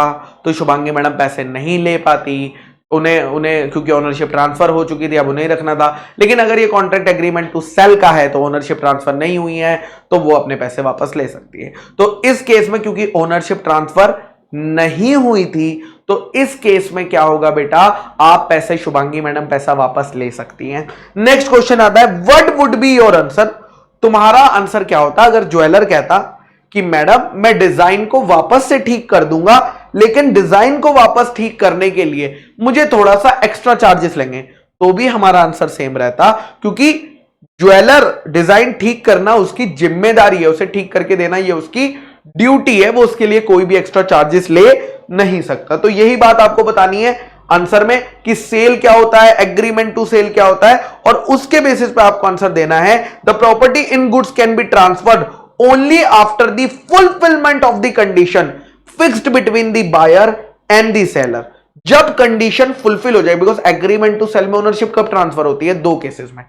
S1: तो शुभांगी मैडम पैसे नहीं ले पाती, उन्हें क्योंकि ओनरशिप ट्रांसफर हो चुकी थी, अब उन्हें रखना था। लेकिन अगर ये कॉन्ट्रैक्ट एग्रीमेंट टू सेल का है तो ओनरशिप ट्रांसफर नहीं हुई है तो वो अपने पैसे वापस ले सकती है। तो इस केस में क्योंकि ओनरशिप ट्रांसफर नहीं हुई थी तो इस केस में क्या होगा बेटा, आप पैसे, शुभांगी मैडम पैसा वापस ले सकती हैं। नेक्स्ट क्वेश्चन आता है, what would be your answer, तुम्हारा आंसर क्या होता अगर ज्वेलर कहता कि मैडम मैं डिजाइन को वापस से ठीक कर दूंगा, लेकिन डिजाइन को वापस ठीक करने के लिए मुझे थोड़ा सा एक्स्ट्रा चार्जेस लेंगे, तो भी हमारा आंसर सेम रहता, क्योंकि ज्वेलर डिजाइन ठीक करना उसकी जिम्मेदारी है, उसे ठीक करके देना ये उसकी ड्यूटी है, वो उसके लिए कोई भी एक्स्ट्रा चार्जेस ले नहीं सकता। तो यही बात आपको बतानी है आंसर में कि सेल क्या होता है, एग्रीमेंट टू सेल क्या होता है, और उसके बेसिस पे आपको आंसर देना है। The property in goods can be transferred only after the fulfilment of the condition fixed between the buyer and the seller. जब कंडीशन फुलफिल हो जाए, बिकॉज एग्रीमेंट टू सेल में ओनरशिप कब ट्रांसफर होती है, 2 केसेस में,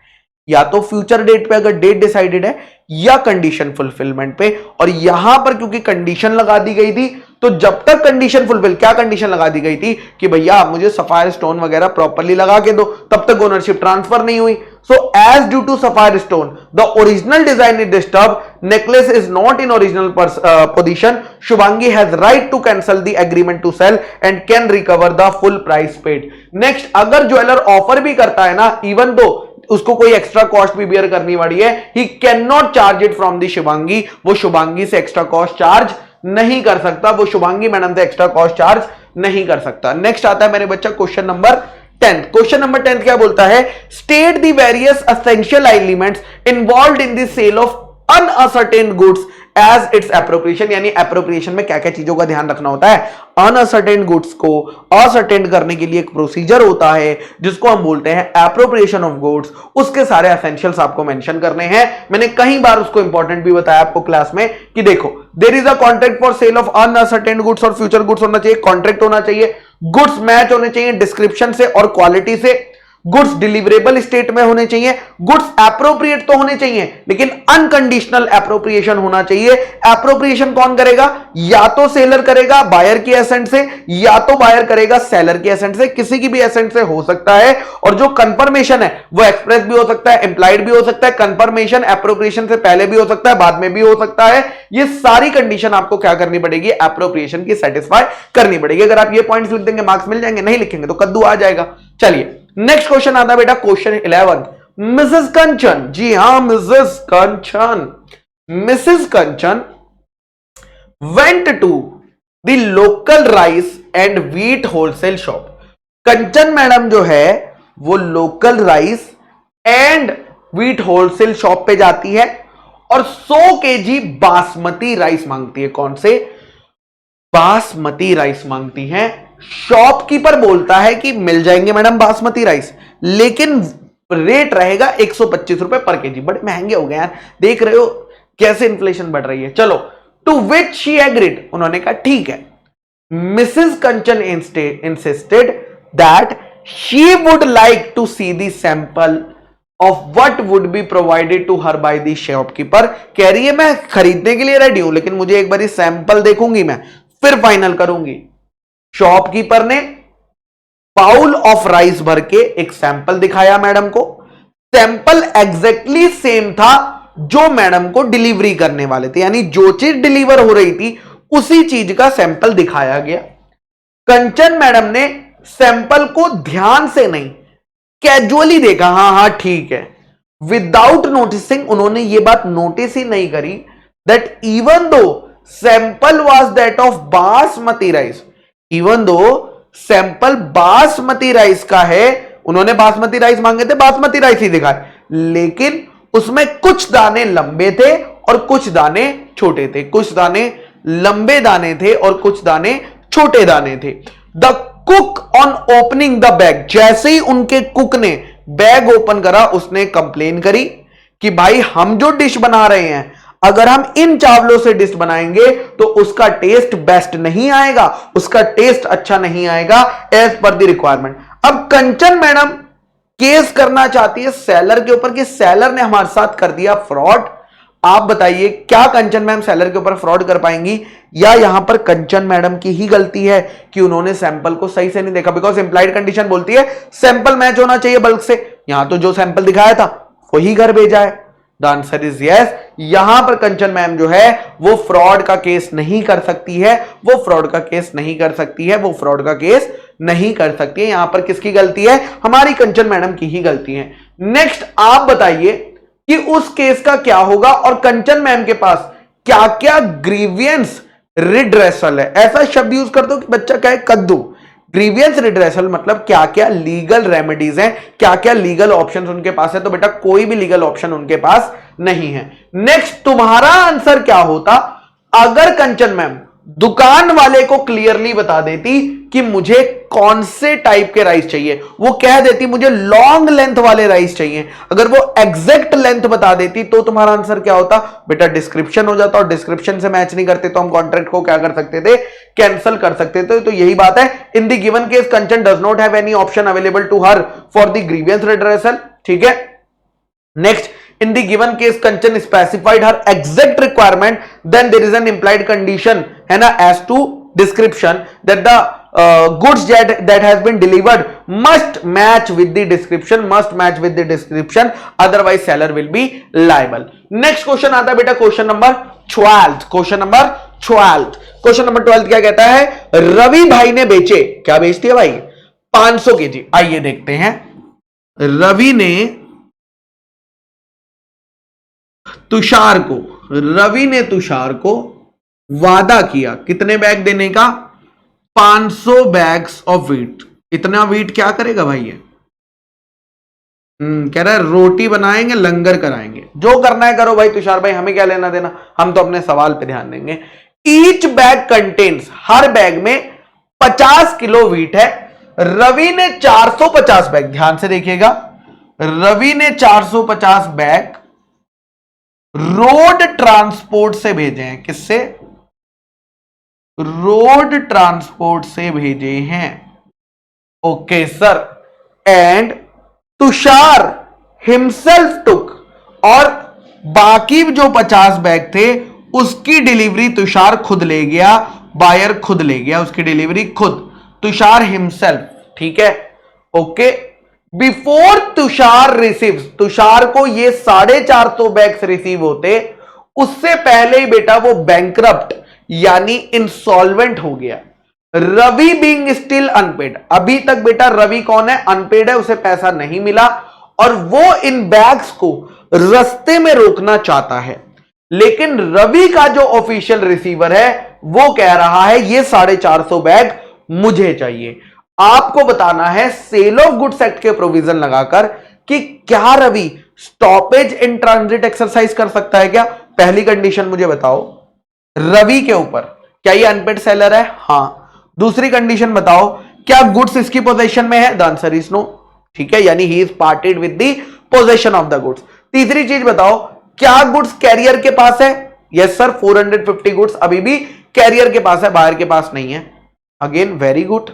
S1: या तो फ्यूचर डेट पे अगर डेट डिसाइडेड है या कंडीशन फुलफिलमेंट पे। और यहां पर क्योंकि कंडीशन लगा दी गई थी तो जब तक कंडीशन फुलफिल, क्या कंडीशन लगा दी गई थी कि भैया आप मुझे सफायर स्टोन वगैरह प्रॉपर्ली लगा के दो, तब तक ओनरशिप ट्रांसफर नहीं हुई। So as due to sapphire stone the original design is disturb, necklace is not in original position, Shubhangi has right to cancel the agreement to sell and can recover the full price paid. Next, अगर jeweller offer भी करता है ना, even though उसको कोई extra cost भी beer करनी पड़ी है, he can not charge it from the Shubhangi, वो शुभांगी से एक्स्ट्रा कॉस्ट चार्ज नहीं कर सकता, वो शुभांगी मैडम से एक्स्ट्रा कॉस्ट चार्ज नहीं कर सकता। नेक्स्ट आता है मेरे बच्चा क्वेश्चन नंबर 10। क्वेश्चन नंबर 10 क्या बोलता है, state the various essential elements involved in the sale of unascertained goods as its appropriation. यानी एप्रोप्रिएशन में क्या क्या चीजों का ध्यान रखना होता है, अनअसर्टेन गुड्स को असर्टेन करने के लिए एक प्रोसीजर होता है जिसको हम बोलते हैं एप्रोप्रिएशन ऑफ गुड्स, उसके सारे एसेंशियल्स आपको मेंशन करने हैं। मैंने कई बार उसको इंपॉर्टेंट भी बताया आपको क्लास में कि देखो, there is a contract for sale of unascertained goods और फ्यूचर गुड्स होना चाहिए, कॉन्ट्रैक्ट होना चाहिए, गुड्स मैच होने चाहिए डिस्क्रिप्शन से और क्वालिटी से, गुड्स डिलीवरेबल स्टेट में होने चाहिए, गुड्स एप्रोप्रिएट तो होने चाहिए लेकिन अनकंडीशनल एप्रोप्रिएशन होना चाहिए। एप्रोप्रिएशन कौन करेगा, या तो सेलर करेगा बायर की एसेंट से, या तो बायर करेगा सेलर की एसेंट से, किसी की भी एसेंट से हो सकता है। और जो कंफर्मेशन है वो एक्सप्रेस भी हो सकता है, इंप्लाइड भी हो सकता है, कंफर्मेशन एप्रोप्रिएशन से पहले भी हो सकता है, बाद में भी हो सकता है। ये सारी कंडीशन आपको क्या करनी पड़ेगी, एप्रोप्रिएशन की सेटिस्फाई करनी पड़ेगी। अगर आप ये पॉइंट्स लिख देंगे मार्क्स मिल जाएंगे, नहीं लिखेंगे तो कद्दू आ जाएगा। चलिए नेक्स्ट क्वेश्चन आता है बेटा क्वेश्चन 11, मिसेस कंचन, जी हां Mrs Kanchan, Mrs Kanchan went to the local rice and wheat wholesale shop. Kanchan madam जो है वो local rice and wheat wholesale shop पे जाती है और 100 केजी बासमती राइस मांगती है। कौन से? बासमती राइस मांगती है। शॉपकीपर बोलता है कि मिल जाएंगे मैडम बासमती राइस, लेकिन रेट रहेगा 125 रुपए पर केजी। बड़े महंगे हो गए यार, देख रहे हो कैसे इन्फ्लेशन बढ़ रही है। चलो, टू विच शी एग्रीड, उन्होंने कहा ठीक है। Mrs Kanchan insisted that she would like to see the sample of what would be provided to her by the shopkeeper. कह रही है मैं खरीदने के लिए रेडी हूं, लेकिन मुझे एक बार सैंपल देखूंगी, मैं फिर फाइनल करूंगी। शॉपकीपर ने बाउल ऑफ राइस भर के एक सैंपल दिखाया मैडम को। सैंपल एग्जैक्टली सेम था जो मैडम को डिलीवरी करने वाले थे, यानी जो चीज डिलीवर हो रही थी उसी चीज का सैंपल दिखाया गया। कंचन मैडम ने सैंपल को ध्यान से नहीं, कैजुअली देखा, हां ठीक है। विदाउट नोटिसिंग, उन्होंने ये बात नोटिस ही नहीं करी that even though sample was that of basmati rice, even though sample basmati rice का है, उन्होंने बासमती राइस मांगे थे, बासमती राइस ही दिखाए, लेकिन उसमें कुछ दाने लंबे थे और कुछ दाने छोटे थे, कुछ दाने लंबे दाने थे और कुछ दाने छोटे दाने थे। The cook on opening the bag, जैसे ही उनके कुक ने बैग ओपन करा, उसने कंप्लेन करी कि भाई हम जो डिश बना रहे हैं, अगर हम इन चावलों से डिश बनाएंगे तो उसका टेस्ट बेस्ट नहीं आएगा, उसका टेस्ट अच्छा नहीं आएगा एज पर द रिक्वायरमेंट। अब कंचन मैडम केस करना चाहती है सेलर के ऊपर कि सेलर ने हमारे साथ कर दिया फ्रॉड। आप बताइए क्या कंचन मैम सेलर के ऊपर फ्रॉड कर पाएंगी, या यहां पर कंचन मैडम की ही गलती है कि उन्होंने सैंपल को सही से नहीं देखा? बिकॉज इंप्लाइड कंडीशन बोलती है सैंपल मैच होना चाहिए बल्क से, यहां तो जो सैंपल दिखाया था वही घर भेजा है। The answer is yes. यहां पर कंचन मैम जो है वो फ्रॉड का केस नहीं कर सकती है, वो फ्रॉड का केस नहीं कर सकती है, वो फ्रॉड का केस नहीं कर सकती है। यहां पर किसकी गलती है? हमारी कंचन मैडम की ही गलती है। नेक्स्ट आप बताइए कि उस केस का क्या होगा और कंचन मैम के पास क्या क्या ग्रीवियंस रिड्रेसल है। ऐसा शब्द यूज कर दो कि बच्चा कहे कद्दू। ग्रीवियंस रिड्रेसल मतलब क्या क्या लीगल रेमेडीज हैं, क्या क्या लीगल ऑप्शंस उनके पास है। तो बेटा कोई भी लीगल ऑप्शन उनके पास नहीं है। नेक्स्ट तुम्हारा आंसर क्या होता अगर कंचन मैम दुकान वाले को क्लियरली बता देती कि मुझे कौन से टाइप के राइस चाहिए, वो कह देती मुझे लॉन्ग लेंथ वाले राइस चाहिए, अगर वो एग्जैक्ट लेंथ बता देती तो तुम्हारा आंसर क्या होता? बेटा डिस्क्रिप्शन हो जाता, और डिस्क्रिप्शन से मैच नहीं करते तो हम कॉन्ट्रैक्ट को क्या कर सकते थे? कैंसिल कर सकते थे। तो यही बात है। In the given case Kanchan does not have any option available to her for the grievance redressal. ठीक है। Next, in the given case Kanchan specified her exact requirement, then there is an implied condition है ना as to description that the goods that has been delivered must match with the description, must match with the description, otherwise seller will be liable. Next question आता है बेटा question number 12। Question number 12, question number 12 क्या कहता है? रवि भाई ने बेचे, क्या बेचती है भाई? 500 केजी। आइए देखते हैं। रवि ने तुषार को वादा किया कितने बैग देने का? 500 बैग्स ऑफ व्हीट। इतना व्हीट क्या करेगा भाई ये? कह रहा है रोटी बनाएंगे, लंगर कराएंगे। जो करना है करो भाई तुषार भाई, हमें क्या लेना देना, हम तो अपने सवाल पे ध्यान देंगे। ईच बैग कंटेन्स, हर बैग में 50 किलो व्हीट है। रवि ने 450 बैग, ध्यान से देखिएगा, रवि ने 450 बैग रोड ट्रांसपोर्ट से भेजे हैं। किससे? रोड ट्रांसपोर्ट से भेजे हैं। Okay sir. And Tushar himself took, और बाकी जो 50 बैग थे उसकी डिलीवरी तुषार खुद ले गया, बायर खुद ले गया, उसकी डिलीवरी खुद, तुषार हिमसेल्फ। ठीक है। Okay. Before Tushar receives, Tushar को ये 450 बैग्स रिसीव होते, उससे पहले ही बेटा वो बैंकरप्ट यानी इंसॉल्वेंट हो गया। रवि बीइंग स्टिल अनपेड, अभी तक बेटा रवि कौन है? अनपेड है, उसे पैसा नहीं मिला। और वो इन बैग्स को रास्ते में रोकना चाहता है, लेकिन रवि का जो ऑफिशियल रिसीवर है वो कह रहा है ये 450 बैग मुझे चाहिए। आपको बताना है सेल ऑफ गुड्स एक्ट के प्रोविजन लगाकर कि क्या Ravi stoppage in transit exercise कर सकता है क्या। पहली कंडीशन मुझे बताओ, रवि के ऊपर क्या ये अनपेड सेलर है? हां। दूसरी कंडीशन बताओ, क्या गुड्स इसकी पोजीशन में है? The answer is no. ठीक है, यानी he is parted with the possession of the goods. तीसरी चीज बताओ, क्या गुड्स कैरियर के पास है? यस सर, 450 गुड्स अभी भी कैरियर के पास है, बायर के पास नहीं है। Again very good,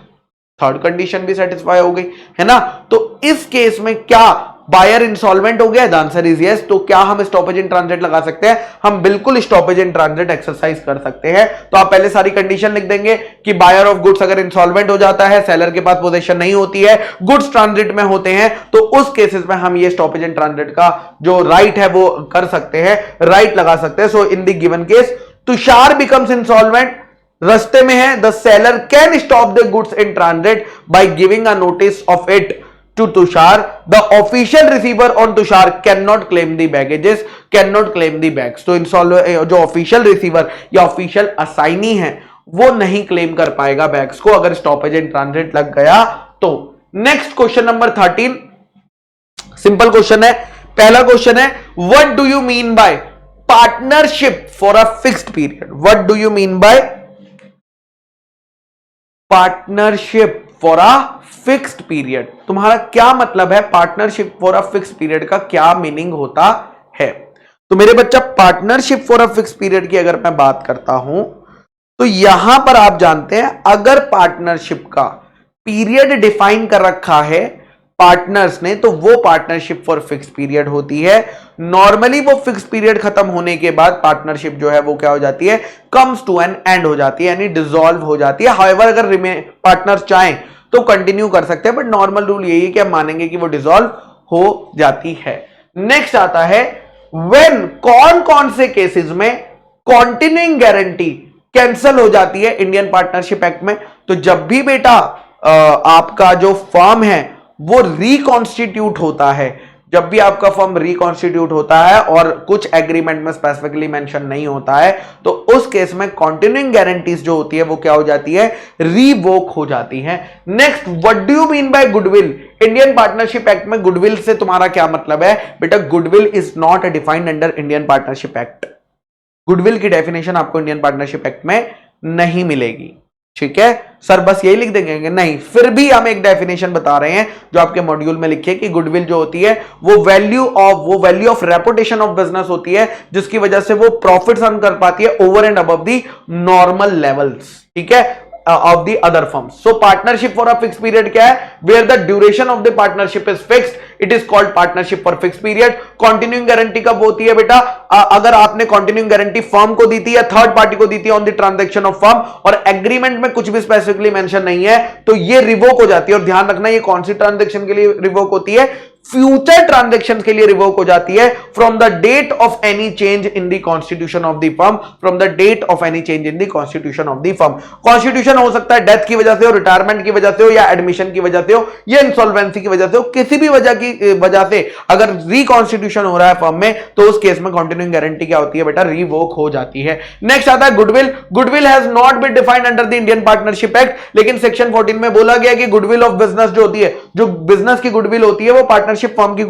S1: third condition भी सेटिस्फाई हो गई है ना। तो इस केस में क्या बायर इंसॉल्वेंट हो गया? The answer is yes. तो क्या हम स्टॉपेज इन ट्रांजिट लगा सकते हैं? हम बिल्कुल स्टॉपेज इन ट्रांजिट एक्सरसाइज कर सकते हैं। तो आप पहले सारी कंडीशन लिख देंगे कि बायर ऑफ गुड्स अगर इंसॉल्वेंट हो जाता है, सेलर के पास पोजीशन नहीं होती है, गुड्स ट्रांजिट में होते हैं, तो उस केसेस में हम ये स्टॉपेज इन ट्रांजिट का जो राइट है वो कर सकते हैं, राइट लगा सकते हैं। So in the given case Tushar becomes insolvent, रास्ते में है, the seller can stop the goods in transit by giving a notice of it to Tushar. The official receiver on Tushar cannot claim the baggages, cannot claim the bags. तो जो official receiver या official assignee है वो नहीं claim कर पाएगा bags को अगर स्टॉपेज इन ट्रांजिट लग गया तो। Next question number 13, simple question है। पहला क्वेश्चन है, what do you mean by partnership for a fixed period? What do you mean by partnership for a fixed period? तुम्हारा क्या मतलब है? Partnership for a fixed period का क्या meaning होता है? तो मेरे बच्चा, partnership for a fixed period की अगर मैं बात करता हूं तो यहां पर आप जानते हैं अगर पार्टनरशिप का पीरियड डिफाइन कर रखा है पार्टनर्स ने तो वो पार्टनरशिप फॉर फिक्स्ड पीरियड होती है। नॉर्मली वो फिक्स्ड पीरियड खत्म होने के बाद पार्टनरशिप जो है वो क्या हो जाती है? कम्स टू एन एंड हो जाती है, यानी डिसॉल्व हो जाती है। हाउएवर अगर पार्टनर्स चाहें तो कंटिन्यू कर सकते हैं, बट नॉर्मल रूल यही है कि हम मानेंगे कि वो डिसॉल्व हो जाती है। नेक्स्ट आता है, व्हेन कौन कौन से केसेस में कॉन्टिन्यूइंग गारंटी कैंसिल हो जाती है इंडियन पार्टनरशिप एक्ट में? तो जब भी बेटा आपका जो फर्म है वो रिकॉन्स्टिट्यूट होता है, जब भी आपका फर्म रिकॉन्स्टिट्यूट होता है और कुछ एग्रीमेंट में स्पेसिफिकली मेंशन नहीं होता है, तो उस केस में कॉन्टिन्यूइंग गारंटीज जो होती है वो क्या हो जाती है? रिवोक हो जाती है। Next, what do you mean by goodwill? Indian partnership act में गुडविल से तुम्हारा क्या मतलब है? बेटा, goodwill is not defined under Indian partnership act. Goodwill की डेफिनेशन आपको इंडियन पार्टनरशिप एक्ट में नहीं मिलेगी। ठीक है सर, बस यही लिख देंगे? नहीं, फिर भी हम एक डेफिनेशन बता रहे हैं जो आपके मॉड्यूल में लिखी है कि गुडविल जो होती है वो value of reputation of business होती है, जिसकी वजह से वो प्रॉफिट्स अर्न कर पाती है over and above the normal levels, ठीक है, of the other firms. So partnership for a fixed period क्या है? Where the duration of the partnership is fixed, it is called partnership for fixed period. Continuing guarantee कब होती है बेटा? अगर आपने continuing guarantee firm को दी थी या थर्ड पार्टी को दी थी on the transaction of firm और एग्रीमेंट में कुछ भी स्पेसिफिकली मेंशन नहीं है तो ये रिवोक हो जाती है। और ध्यान रखना, ये कौन सी ट्रांजेक्शन के लिए रिवोक होती है? फ्यूचर ट्रांजैक्शन के लिए रिवोक हो जाती है from the date of any change in the constitution of the firm, from the date of any change in the constitution of the firm. Constitution हो सकता है डेथ की वजह से हो, रिटायरमेंट की वजह से हो, या एडमिशन की वजह से हो, या इंसॉल्वेंसी की वजह से हो, किसी भी वजह से अगर रिकॉन्स्टिट्यूशन हो रहा है फर्म में तो उस केस में कंटिन्यूइंग गारंटी क्या होती है बेटा? रिवोक हो जाती है। नेक्स्ट आता है goodwill. Goodwill has not been defined under the Indian partnership act, लेकिन सेक्शन 14 में बोला गया कि गुडविल ऑफ बिजनेस जो होती है, जो बिजनेस की गुडविल होती है वो पार्टनरशिप फर्म की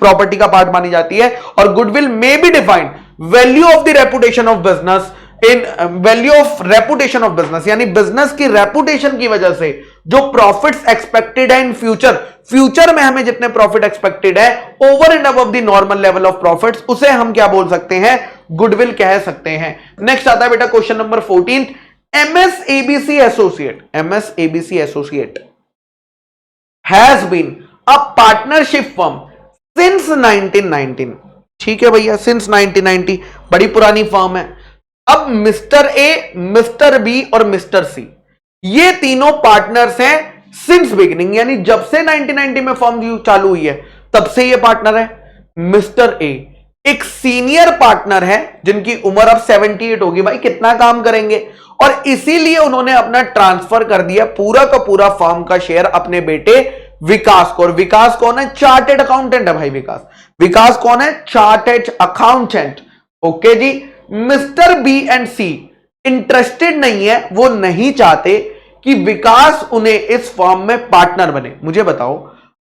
S1: प्रॉपर्टी का पार्ट मानी जाती है। और गुडविल में be defined value of the reputation of business in value of reputation of business, यानी बिजनेस की रेपुटेशन की वजह से जो प्रॉफिट्स एक्सपेक्टेड है इन फ्यूचर में हमें जितने प्रॉफिट एक्सपेक्टेड है over and above the normal level of profits, उसे हम क्या बोल सकते हैं? गुडविल कह सकते हैं। नेक्स्ट आता है बेटा question number 14, MSABC associate has been a partnership firm since 1919। ठीक है भैया, सिंस 1990, बड़ी पुरानी फर्म है। अब मिस्टर ए, मिस्टर बी और मिस्टर सी ये तीनों पार्टनर्स हैं सिंस बिगिनिंग, यानी जब से 1990 में फर्म चालू हुई है तब से ये पार्टनर है। मिस्टर ए एक सीनियर पार्टनर है जिनकी उम्र अब 78 होगी। भाई कितना काम करेंगे, और इसीलिए उन्होंने अपना ट्रांसफर कर दिया पूरा का पूरा फर्म का शेयर अपने बेटे विकास को। और विकास कौन है? चार्टेड अकाउंटेंट है भाई विकास। विकास कौन है? Chartered accountant. Okay ji. Mr B and C interested नहीं है, वो नहीं चाहते कि विकास उन्हें इस फर्म में पार्टनर बने। मुझे बताओ,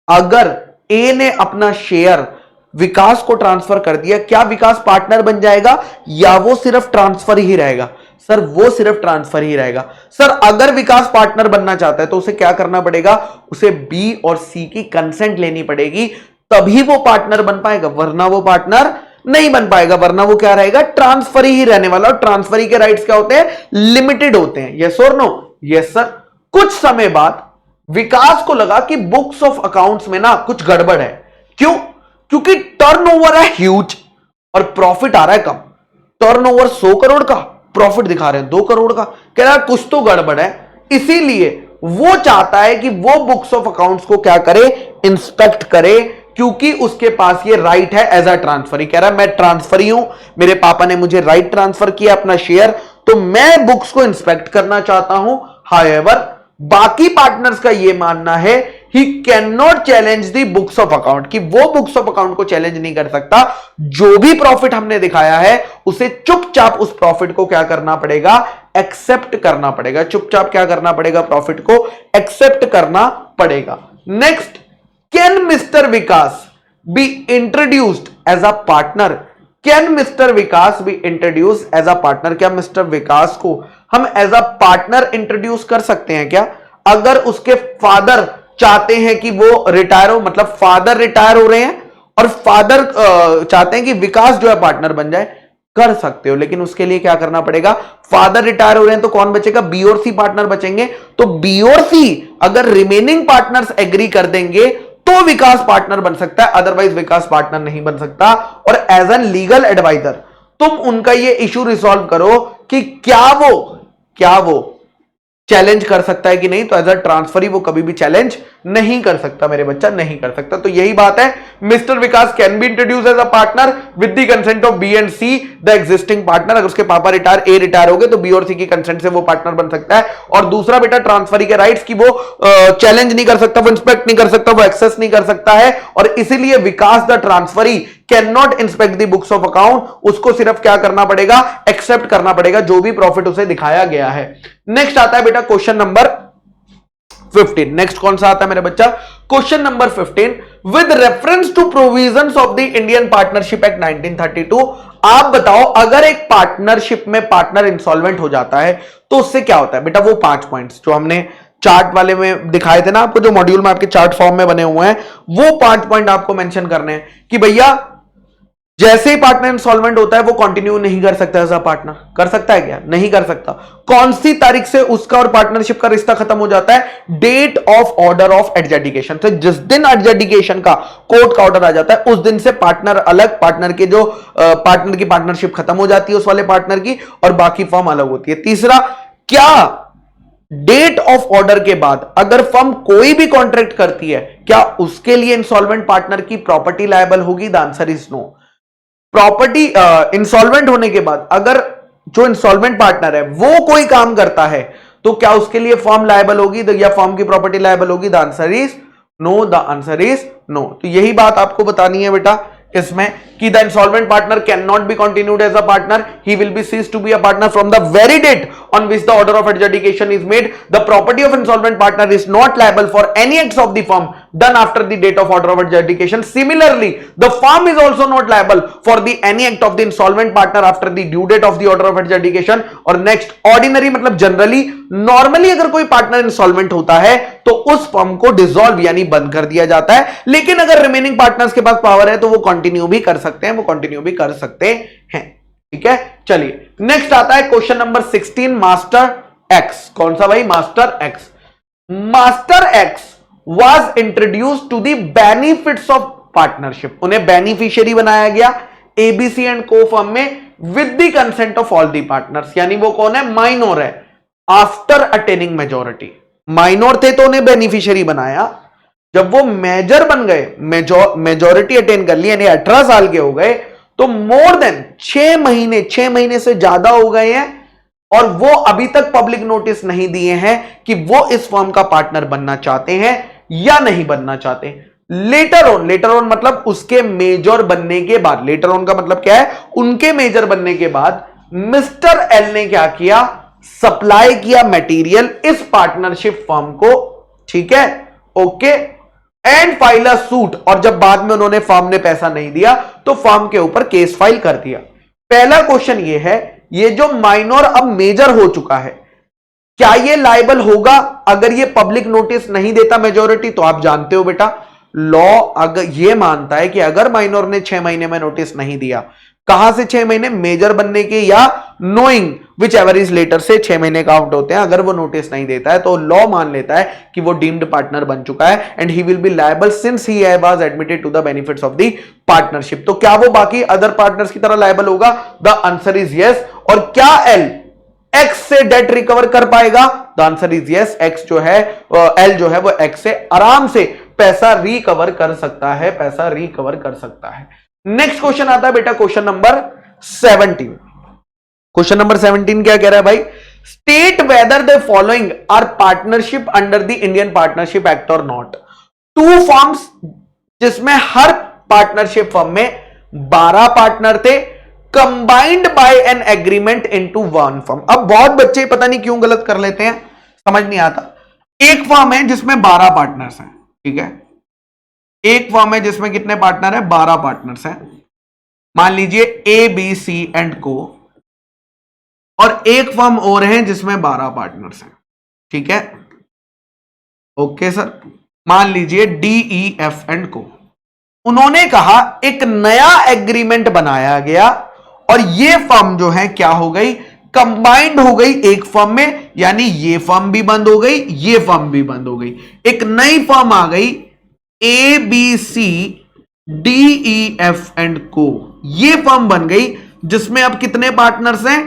S1: अगर ए ने अपना शेयर विकास को ट्रांसफर कर दिया, क्या विकास पार्टनर बन जाएगा या वो सिर्फ ट्रांसफर ही रहेगा? सर वो सिर्फ ट्रांसफर ही रहेगा। सर अगर विकास पार्टनर बनना चाहता है तो उसे क्या करना पड़ेगा? उसे बी और सी की कंसेंट लेनी पड़ेगी, तभी वो पार्टनर बन पाएगा, वरना वो पार्टनर नहीं बन पाएगा। वरना वो क्या रहेगा? ट्रांसफर ही रहने वाला। और ट्रांसफर के राइट्स क्या होते हैं? लिमिटेड होते हैं। यस और नो? Yes sir. कुछ समय बाद विकास को लगा कि बुक्स ऑफ अकाउंट्स में ना कुछ गड़बड़ है। क्यों? क्योंकि टर्नओवर है ह्यूज और प्रॉफिट आ रहा है कम। टर्नओवर 100 करोड़ का, प्रॉफिट दिखा रहे हैं 2 करोड़ का। कह रहा है कुछ तो गड़बड़ है। इसीलिए वो चाहता है कि वो बुक्स ऑफ अकाउंट्स को क्या करे? इंस्पेक्ट करे, क्योंकि उसके पास ये राइट है एज अ ट्रांसफरी। कह रहा है मैं ट्रांसफरी हूं, मेरे पापा ने मुझे राइट ट्रांसफर किया अपना शेयर, तो मैं बुक्स को इंस्पेक्ट करना चाहता हूं। हाउएवर बाकी पार्टनर्स का यह मानना है he can not challenge the books of account, कि वो बुक्स ऑफ अकाउंट को चैलेंज नहीं कर सकता। जो भी प्रॉफिट हमने दिखाया है उसे चुपचाप उस प्रॉफिट को क्या करना पड़ेगा? एक्सेप्ट करना पड़ेगा। चुपचाप क्या करना पड़ेगा? प्रॉफिट को एक्सेप्ट करना पड़ेगा। Next, can Mr Vikas be introduced as a partner? Can Mr Vikas be introduce as a partner? क्या मिस्टर विकास को हम एज अ पार्टनर इंट्रोड्यूस कर सकते हैं क्या? अगर उसके फादर चाहते हैं कि वो रिटायर हो, मतलब फादर रिटायर हो रहे हैं और फादर चाहते हैं कि विकास जो है पार्टनर बन जाए, कर सकते हो। लेकिन उसके लिए क्या करना पड़ेगा? फादर रिटायर हो रहे हैं तो कौन बचेगा? बी और सी पार्टनर बचेंगे। तो बी और सी अगर रिमेनिंग पार्टनर्स एग्री कर देंगे तो विकास पार्टनर बन सकता है, अदरवाइज विकास पार्टनर नहीं बन सकता। और एज एन लीगल एडवाइजर तुम उनका ये इशू रिजॉल्व करो कि क्या वो चैलेंज कर सकता है कि नहीं। तो एज अ ट्रांसफरी वो कभी भी चैलेंज नहीं कर सकता मेरे बच्चा, नहीं कर सकता। तो यही बात है, Mr Vikas can be introduce as a partner with the consent of B and C the existing partner. अगर उसके पापा ए रिटायर हो गए तो बी और सी की कंसेंट से वो पार्टनर बन सकता है। और दूसरा बेटा ट्रांसफरी के राइट्स की वो चैलेंज नहीं कर सकता, वो इंस्पेक्ट नहीं कर सकता, वो एक्सेस नहीं कर सकता है। और इसीलिए Vikas the transferee can not inspect the books of account, उसको सिर्फ क्या करना पड़ेगा? एक्सेप्ट करना पड़ेगा जो भी प्रॉफिट उसे दिखाया गया है। नेक्स्ट आता है बेटा क्वेश्चन नंबर 15। नेक्स्ट कौन सा आता है मेरे बच्चा? Question number 15, with reference to provisions of the Indian partnership act 1932, आप बताओ अगर एक पार्टनरशिप में पार्टनर इंसॉल्वेंट हो जाता है तो उससे क्या होता है? बेटा वो 5 पॉइंट्स जो हमने चार्ट वाले में दिखाए थे ना आपको, जो मॉड्यूल में आपके चार्ट फॉर्म में बने हुए हैं, वो 5 पॉइंट आपको मेंशन करने हैं कि भैया जैसे ही पार्टनर इंसॉल्वेंट होता है वो कंटिन्यू नहीं कर सकता एज अ पार्टनर। कर सकता है क्या? नहीं कर सकता। कौन सी तारीख से उसका और पार्टनरशिप का रिश्ता खत्म हो जाता है? Date of order of adjudication. तो जिस दिन एडजुडिकेशन का कोर्ट का ऑर्डर आ जाता है उस दिन से पार्टनर अलग, पार्टनर के जो पार्टनर की पार्टनरशिप खत्म हो जाती है उस वाले पार्टनर की, और बाकी फर्म अलग होती है। तीसरा, क्या डेट ऑफ ऑर्डर के बाद अगर फर्म कोई भी कॉन्ट्रैक्ट करती है क्या उसके लिए इंसॉल्वेंट पार्टनर की प्रॉपर्टी लायबल होगी? The answer is no. Property insolvent होने के बाद अगर जो इंसॉल्वेंट पार्टनर है वो कोई काम करता है तो क्या उसके लिए फर्म लायबल होगी या फर्म की प्रॉपर्टी लायबल होगी? The answer is no. The answer is no. तो यही बात आपको बतानी है बेटा इसमें कि the insolvent partner can not be continued as a partner, he will be ceased to be a partner from the very date on which the order of adjudication is made. The property of insolvent partner is not liable for any acts of the firm done after the date of order of adjudication. Similarly, the firm is also not liable for the any act of the insolvent partner after the due date of the order of adjudication. और next, ordinary मतलब generally, normally अगर कोई partner insolvent होता है तो उस firm को dissolve यानी बंद कर दिया जाता है। लेकिन अगर रिमेनिंग पार्टनर्स के पास पावर है तो वो कंटिन्यू भी कर सकते हैं, वो कंटिन्यू भी कर सकते हैं। ठीक है, चलिए नेक्स्ट आता है क्वेश्चन नंबर 16, मास्टर एक्स। कौन सा भाई? Master X. Master X was introduce to the benefits of partnership. उन्हें बेनिफिशियरी बनाया गया एबीसी एंड को फर्म में with the consent of all the partners. यानी वो कौन है? माइनर है। आफ्टर अटेनिंग मेजोरिटी, माइनर थे तो उन्हें बेनिफिशियरी बनाया। जब वो मेजर बन गए, मेजोरिटी अटेन कर ली यानी 18 साल के हो गए, तो मोर देन 6 महीने से ज्यादा हो गए हैं और वो अभी तक पब्लिक नोटिस नहीं दिए हैं कि वो इस फर्म का पार्टनर बनना चाहते हैं। या नहीं बनना चाहते। लेटर ऑन मतलब उसके मेजर बनने के बाद, लेटर ऑन का मतलब क्या है, उनके मेजर बनने के बाद मिस्टर एल ने क्या किया, सप्लाई किया मटेरियल इस पार्टनरशिप फर्म को, ठीक है, okay, and file a suit, और जब बाद में उन्होंने फर्म ने पैसा नहीं दिया तो फर्म के ऊपर केस फाइल कर दिया। पहला क्वेश्चन ये है, ये जो माइनर अब मेजर हो चुका है, क्या ये लायबल होगा अगर ये पब्लिक नोटिस नहीं देता मेजॉरिटी? तो आप जानते हो बेटा, लॉ अगर ये मानता है कि अगर माइनर ने 6 महीने में नोटिस नहीं दिया, कहां से 6 महीने, मेजर बनने के या knowing whichever is later से 6 महीने काउंट होते हैं, अगर वो नोटिस नहीं देता है तो लॉ मान लेता है कि वो डीम्ड पार्टनर बन चुका है and he will be liable since he was admitted to the benefits of the partnership. तो क्या वो बाकी अदर पार्टनर्स की तरह लायबल होगा? The answer is yes. और क्या एल एक्स से डेट रिकवर कर पाएगा? The answer is yes. X जो है, एल जो है वो एक्स से आराम से पैसा रिकवर कर सकता है, पैसा रिकवर कर सकता है। नेक्स्ट क्वेश्चन आता है बेटा क्वेश्चन नंबर 17। क्वेश्चन नंबर 17 क्या कह रहा है भाई? State whether the following are partnership under the Indian partnership act और नॉट। 2 फॉर्म्स जिसमें हर पार्टनरशिप फर्म में 12 पार्टनर थे, combined by an agreement into one firm. अब बहुत बच्चे पता नहीं क्यों गलत कर लेते हैं, समझ नहीं आता। एक फर्म है जिसमें 12 पार्टनर्स हैं, ठीक है, एक फर्म है जिसमें कितने पार्टनर है? 12 पार्टनर्स हैं। मान लीजिए ए बी सी एंड को, और एक फर्म और है जिसमें 12 पार्टनर्स हैं, ठीक है, ओके सर। मान लीजिए डी ई एफ एंड को। उन्होंने कहा एक नया एग्रीमेंट बनाया गया और ये फर्म जो है क्या हो गई, कंबाइंड हो गई एक फर्म में, यानी ये फर्म भी बंद हो गई, ये फर्म भी बंद हो गई, एक नई फर्म आ गई A B C D E F and को। ये फर्म बन गई जिसमें अब कितने पार्टनर्स हैं?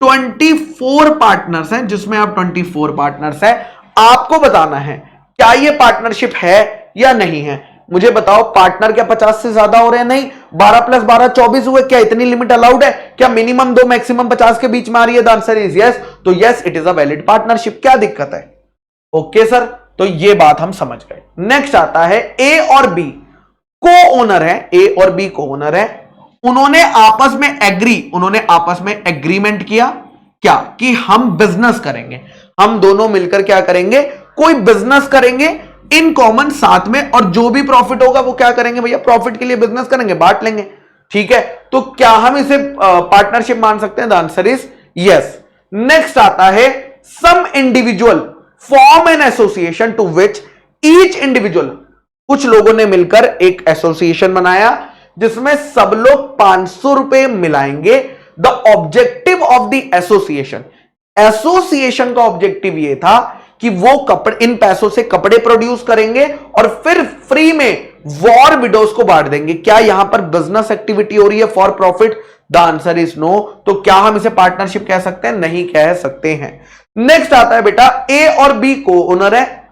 S1: 24 पार्टनर्स हैं, जिसमें अब 24 पार्टनर्स हैं। आपको बताना है क्या ये पार्टनरशिप है या नहीं है। मुझे बताओ, पार्टनर क्या 50 से ज्यादा हो रहे हैं? नहीं, 12 + 12 24 हुए। क्या इतनी लिमिट अलाउड है? क्या मिनिमम 2 मैक्सिमम 50 के बीच में आ रही है? The answer is yes. तो yes, it is a valid partnership. क्या दिक्कत है? ओके सर, तो ये बात हम समझ गए। नेक्स्ट आता है ए और बी को ओनर है, ए और बी को ओनर है। उन्होंने आपस में एग्रीमेंट किया क्या, कि हम बिजनेस करेंगे, हम दोनों मिलकर क्या करेंगे, कोई बिजनेस करेंगे इन कॉमन साथ में, और जो भी प्रॉफिट होगा वो क्या करेंगे भैया, प्रॉफिट के लिए बिजनेस करेंगे, बांट लेंगे, ठीक है। तो क्या हम इसे पार्टनरशिप मान सकते हैं? The answer is yes. Next आता है some individual form an association to which each individual, कुछ लोगों ने मिलकर एक एसोसिएशन बनाया जिसमें सब लोग 500 रुपए मिलाएंगे। The objective of the association का ऑब्जेक्टिव यह था कि वो कपड़े, इन पैसों से कपड़े प्रोड्यूस करेंगे और फिर फ्री में वॉर विडोज को बांट देंगे। क्या यहां पर बिजनेस एक्टिविटी हो रही है for profit? The answer is no. तो क्या हम इसे पार्टनरशिप कह सकते हैं? नहीं कह सकते हैं। नेक्स्ट आता है बेटा ए और बी को ओनर है,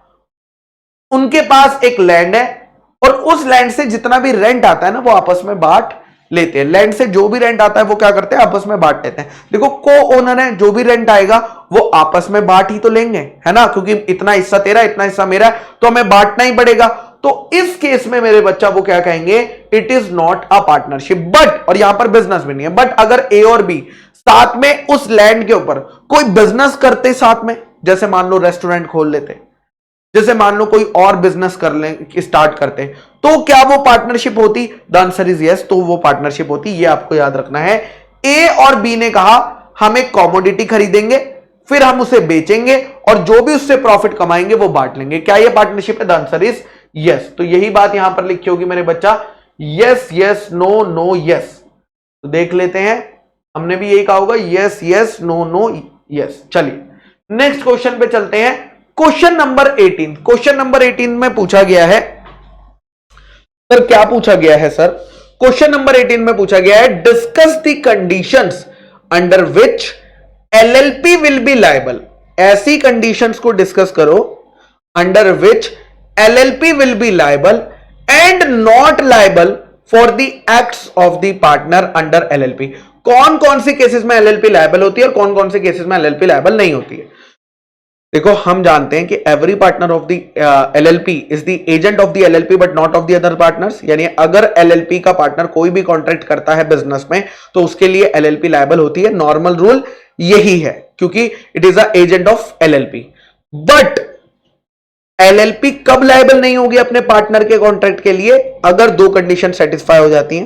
S1: उनके पास एक लैंड है और उस लैंड से जितना भी रेंट आता है ना वो आपस में बांट लेते हैं। लैंड से जो भी रेंट आता है वो क्या करते हैं, आपस में बांट लेते हैं। देखो, को ओनर है, जो भी रेंट आएगा वो आपस में बांट ही तो लेंगे, है ना, क्योंकि इतना हिस्सा तेरा, इतना हिस्सा मेरा है, तो हमें बांटना ही पड़ेगा। तो इस केस में मेरे बच्चा वो क्या कहेंगे, it is not a partnership. But, और यहां पर बिजनेस भी नहीं है, बट अगर ए और बी साथ में उस लैंड के ऊपर कोई बिजनेस करते साथ में, जैसे मान लो रेस्टोरेंट खोल लेते, जैसे मान लो कोई और बिजनेस कर ले, स्टार्ट करते, तो क्या वो पार्टनरशिप होती? The answer is yes. तो वो पार्टनरशिप होती, ये आपको याद रखना है। ए और बी ने कहा हम एक कॉमोडिटी खरीदेंगे, फिर हम उसे बेचेंगे और जो भी उससे प्रॉफिट कमाएंगे वो बांट लेंगे। क्या ये पार्टनरशिप है? The answer is yes. तो यही बात यहां पर लिखी होगी मेरे बच्चा, yes yes no no yes. तो देख लेते हैं, हमने भी यही कहा होगा, yes yes no no yes. चलिए नेक्स्ट क्वेश्चन पे चलते हैं। Question number 18। क्वेश्चन नंबर 18 में पूछा गया है सर, क्या पूछा गया है सर? क्वेश्चन नंबर 18 में पूछा गया है discuss the conditions under which LLP will be liable. ऐसी कंडीशंस को डिस्कस करो under which LLP will be liable and not liable for the acts of the partner under LLP. कौन कौन से केसेस में एलएलपी लायबल होती है और कौन कौन से केसेस में एलएलपी लायबल नहीं होती है। देखो हम जानते हैं कि every partner of the LLP is the agent of the LLP but not of the other partners, यानी अगर एलएलपी का पार्टनर कोई भी कॉन्ट्रैक्ट करता है बिजनेस में तो उसके लिए एलएलपी लायबल होती है। नॉर्मल रूल यही है क्योंकि it is a agent of LLP. But LLP कब लायबल नहीं होगी अपने पार्टनर के कॉन्ट्रैक्ट के लिए? अगर दो कंडीशन सेटिस्फाई हो जाती हैं।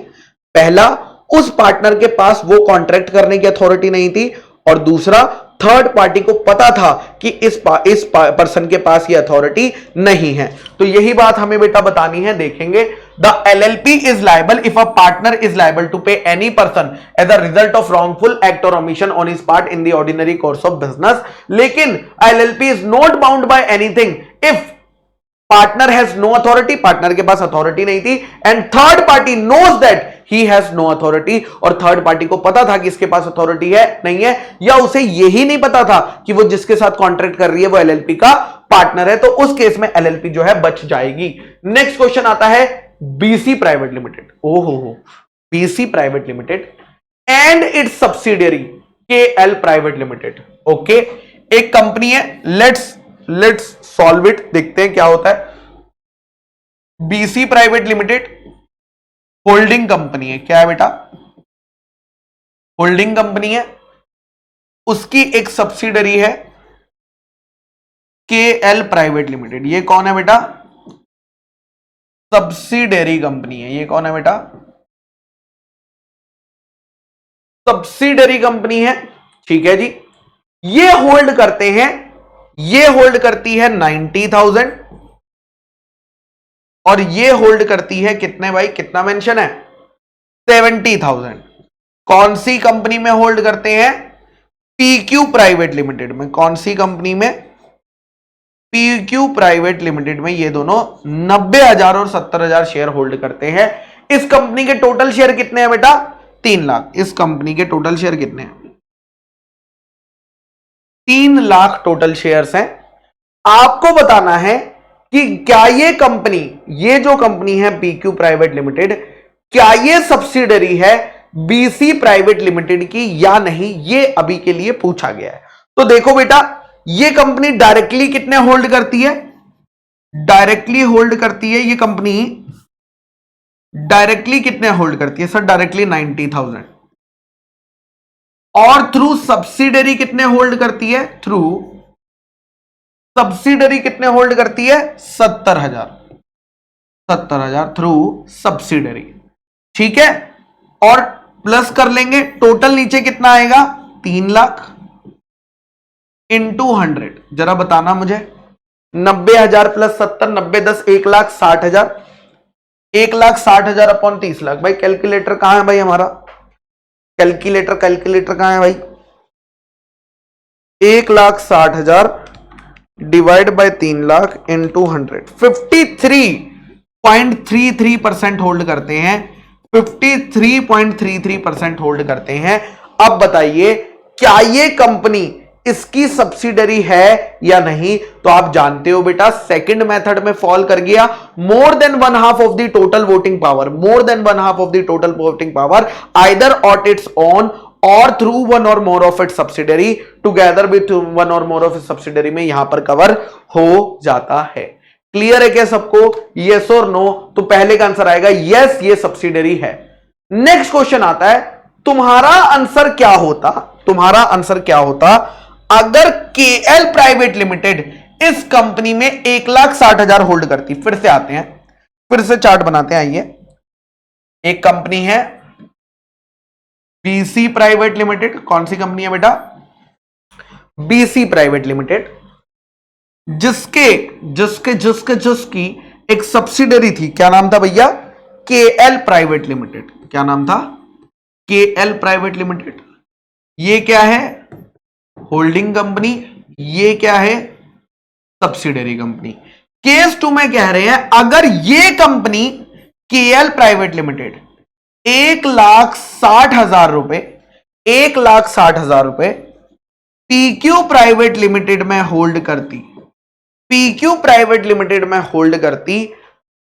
S1: पहला, उस पार्टनर के पास वो कॉन्ट्रैक्ट करने की अथॉरिटी नहीं थी, और दूसरा, थर्ड पार्टी को पता था कि इस पर्सन के पास ये अथॉरिटी नहीं है। तो यही बात हमें बेटा बतानी है। देखेंगे, the LLP is liable if a partner is liable to pay any person as a result of wrongful act और omission on his part in the ordinary course of business. लेकिन LLP is not bound by anything if partner has no authority, partner के पास authority नहीं थी, and third party knows that he has no authority, और third party को पता था कि इसके पास अथॉरिटी है नहीं है, या उसे यही नहीं पता था कि वो जिसके साथ कॉन्ट्रैक्ट कर रही है वो एलएलपी का पार्टनर है, तो उस केस में एलएलपी जो है बच जाएगी। नेक्स्ट क्वेश्चन आता है बीसी प्राइवेट लिमिटेड। ओहो, BC private limited and it's subsidiary KL private limited. Okay, एक कंपनी है, लेट्स सॉल्व इट, देखते हैं क्या होता है। BC private limited holding company है। क्या है बेटा? होल्डिंग कंपनी है, उसकी एक सब्सिडरी है केएल प्राइवेट लिमिटेड। ये कौन है बेटा? सब्सिडरी कंपनी है। ये कौन है बेटा? सब्सिडरी कंपनी है। ठीक है जी। ये होल्ड करते हैं, ये होल्ड करती है 90,000 और ये होल्ड करती है कितने भाई? कितना मेंशन है? 70,000। कौन सी कंपनी में होल्ड करते हैं? पीक्यू प्राइवेट लिमिटेड में। कौन सी कंपनी में? पीक्यू प्राइवेट लिमिटेड में। ये दोनों 90,000 और 70,000 शेयर होल्ड करते हैं। इस कंपनी के टोटल शेयर कितने हैं बेटा? 3 लाख। इस कंपनी के टोटल शेयर कितने हैं? 3 लाख टोटल शेयर्स हैं। आपको बताना है कि क्या ये कंपनी, ये जो कंपनी है पीक्यू प्राइवेट लिमिटेड, क्या ये सब्सिडरी है बीसी प्राइवेट लिमिटेड की या नहीं, ये अभी के लिए पूछा गया है। तो देखो बेटा, ये कंपनी डायरेक्टली कितने होल्ड करती है? डायरेक्टली होल्ड करती है ये कंपनी, डायरेक्टली कितने होल्ड करती है? Sir directly 90,000। और थ्रू सब्सिडरी कितने होल्ड करती है? थ्रू सब्सिडरी कितने होल्ड करती है? 70,000। 70,000 थ्रू सब्सिडरी। ठीक है, और प्लस कर लेंगे, टोटल नीचे कितना आएगा? 3 लाख इंटू 100। जरा बताना मुझे, 90,000 प्लस 70, 90 10 1,60,000। 1,60,000 अपॉन 30 लाख। भाई कैलकुलेटर कहां है भाई हमारा? कैलकुलेटर कहां है भाई? 1,60,000 divide by 3 lakh into 100। 53.33% hold करते हैं। 53.33% होल्ड करते हैं। अब बताइए, क्या ये कंपनी इसकी सब्सिडरी है या नहीं? तो आप जानते हो बेटा, सेकंड मेथड में फॉल कर गया। More than 1/2 of the total voting power, more than 1/2 of the total voting power either at its own or through one or more of it subsidiary together with one or more of it subsidiary में यहां पर cover हो जाता है। Clear है क्या सबको? Yes और नो? तो पहले का आंसर आएगा यस, ये सब्सिडरी है। नेक्स्ट क्वेश्चन आता है, तुम्हारा आंसर क्या होता? तुम्हारा आंसर क्या होता अगर केएल प्राइवेट लिमिटेड इस कंपनी में 1,60,000 होल्ड करती? फिर से आते हैं, फिर से चार्ट बनाते हैं। आइए, एक कंपनी है बीसी प्राइवेट लिमिटेड। कौन सी कंपनी है बेटा? बीसी प्राइवेट लिमिटेड, जिसकी एक सब्सिडरी थी। क्या नाम था भैया? KL private limited. क्या नाम था? KL private limited. ये क्या है? Holding company. ये क्या है? Subsidiary company. केस 2 में कह रहे हैं, अगर ये कंपनी केएल प्राइवेट लिमिटेड 1,60,000 रुपए, 1,60,000 रुपए पीक्यू प्राइवेट लिमिटेड में होल्ड करती, पीक्यू प्राइवेट लिमिटेड में होल्ड करती,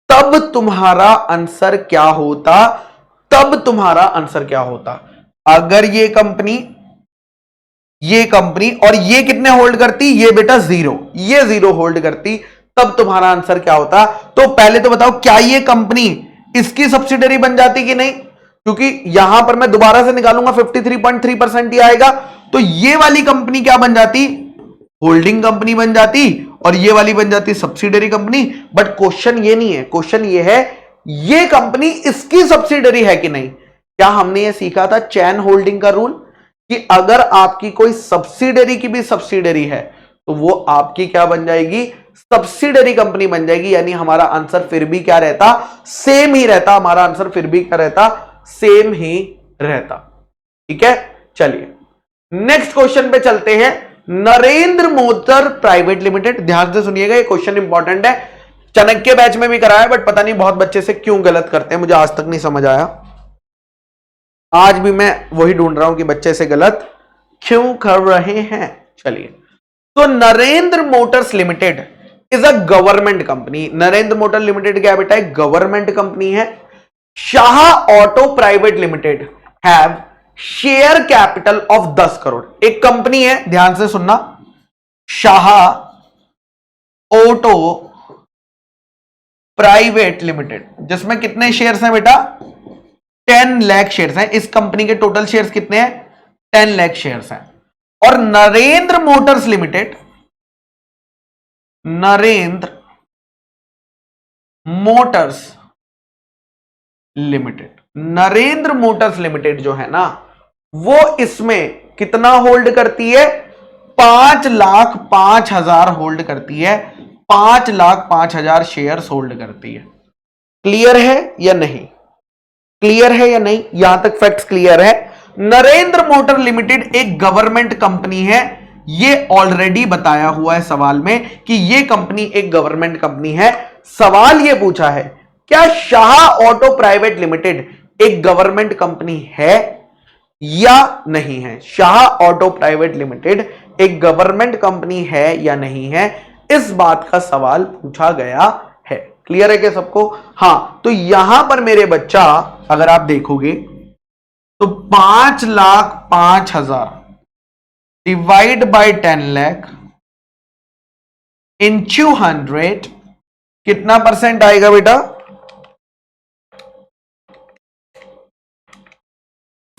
S1: तब तुम्हारा आंसर क्या होता? तब तुम्हारा आंसर क्या होता? अगर ये कंपनी ये कंपनी, और ये कितने होल्ड करती, ये बेटा 0, ये 0 होल्ड करती, तब तुम्हारा आंसर क्या होता। तो पहले तो बताओ क्या ये कंपनी इसकी सब्सिडरी बन जाती कि नहीं, क्योंकि यहां पर मैं दोबारा से निकालूंगा 53.3% ही आएगा, तो ये वाली कंपनी क्या बन जाती, होल्डिंग कंपनी बन जाती, और ये वाली बन जाती सब्सिडरी कंपनी। बट क्वेश्चन ये नहीं है, क्वेश्चन ये है ये कंपनी इसकी सब्सिडरी है कि नहीं। क्या हमने ये सीखा था चैन होल्डिंग का रूल कि अगर आपकी कोई सब्सिडरी की भी सब्सिडरी है तो वो आपकी क्या बन जाएगी, सब्सिडरी कंपनी बन जाएगी। यानी हमारा आंसर फिर भी क्या रहता, सेम ही रहता, हमारा आंसर फिर भी क्या रहता, सेम ही रहता। ठीक है, चलिए नेक्स्ट क्वेश्चन पे चलते हैं। नरेंद्र मोटर प्राइवेट लिमिटेड, ध्यान से सुनिएगा, ये क्वेश्चन इंपॉर्टेंट है, चाणक्य बैच में भी कराया, बट पता नहीं बहुत बच्चे से क्यों गलत करते हैं, मुझे आज तक नहीं समझ आया। आज भी मैं वही ढूंढ रहा हूं कि बच्चे से गलत क्यों कर रहे हैं। चलिए, तो Narendra Motors limited is a government company. Narendra motor limited क्या बेटा, एक गवर्नमेंट कंपनी है। Shah auto private limited have share capital of 10 crore. एक कंपनी है, ध्यान से सुनना, शाह ऑटो प्राइवेट लिमिटेड, जिसमें कितने शेयर्स हैं बेटा, 10 लाख शेयर्स हैं। इस कंपनी के टोटल शेयर्स कितने हैं, 10 लाख शेयर्स हैं। और Narendra Motors limited, Narendra Motors limited, Narendra Motors limited जो है ना, वो इसमें कितना होल्ड करती है, 5,05,000 होल्ड करती है, 5,05,000 शेयर्स होल्ड करती है। क्लियर है या नहीं, क्लियर है या नहीं, यहां तक फैक्ट्स क्लियर है। नरेंद्र मोटर लिमिटेड एक गवर्नमेंट कंपनी है, ये ऑलरेडी बताया हुआ है सवाल में कि ये कंपनी एक गवर्नमेंट कंपनी है। सवाल ये पूछा है क्या शाह ऑटो प्राइवेट लिमिटेड एक गवर्नमेंट कंपनी है या नहीं है। शाह ऑटो प्राइवेट लिमिटेड एक गवर्नमेंट कंपनी है या नहीं है, इस बात का सवाल पूछा गया है। क्लियर है क्या सबको। हां, तो यहां पर मेरे बच्चा अगर आप देखोगे तो 5,05,000 डिवाइड बाय 10 लाख इंटू 100 कितना परसेंट आएगा बेटा,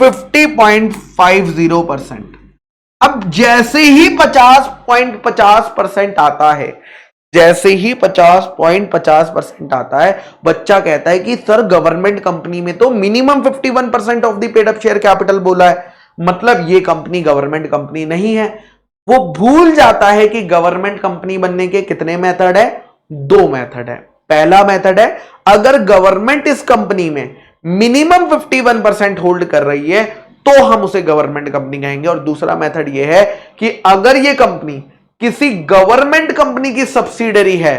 S1: 50.50%। अब जैसे ही 50.50% आता है, जैसे ही 50.50% आता है, बच्चा कहता है कि सर गवर्नमेंट कंपनी में तो minimum 51% of the paid up share capital बोला है, मतलब ये कंपनी गवर्नमेंट कंपनी नहीं है। वो भूल जाता है कि गवर्नमेंट कंपनी बनने के कितने मेथड है, 2 मेथड है। पहला मेथड है अगर गवर्नमेंट इस कंपनी में मिनिमम 51% होल्ड कर रही है तो हम उसे गवर्नमेंट कंपनी कहेंगे, और दूसरा मेथड यह है कि अगर यह कंपनी किसी गवर्नमेंट कंपनी की सब्सिडरी है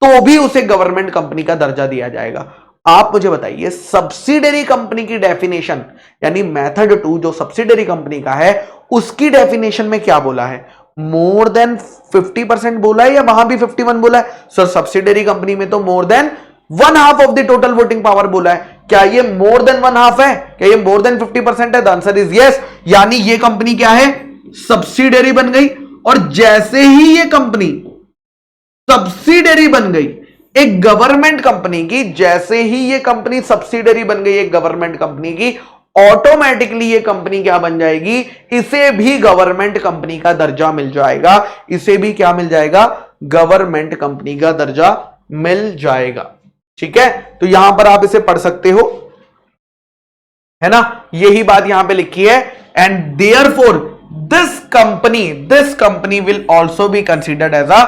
S1: तो भी उसे गवर्नमेंट कंपनी का दर्जा दिया जाएगा। आप मुझे बताइए सब्सिडरी कंपनी की डेफिनेशन, यानी मेथड 2 जो सब्सिडरी कंपनी का है उसकी डेफिनेशन में क्या बोला है, मोर देन 50% बोला है या वहां भी 51 बोला है। सर सब्सिडरी कंपनी में तो मोर than 1/2 of the total voting power बोला है। क्या ये मोर देन 1/2 है, क्या ये मोर देन 50% है, द आंसर इज यस। यानी ये कंपनी क्या है, सब्सिडरी बन गई। और जैसे ही ये कंपनी सब्सिडरी बन गई एक गवर्नमेंट कंपनी की, जैसे ही ये कंपनी सब्सिडरी बन गई एक गवर्नमेंट कंपनी की, ऑटोमेटिकली ये कंपनी क्या बन जाएगी, इसे भी गवर्नमेंट कंपनी का दर्जा मिल जाएगा, इसे भी क्या मिल जाएगा, गवर्नमेंट कंपनी का दर्जा मिल जाएगा। ठीक है, तो यहां पर आप इसे पढ़ सकते हो, है ना, यही बात यहां पे लिखी है। And therefore this company will also be considered as a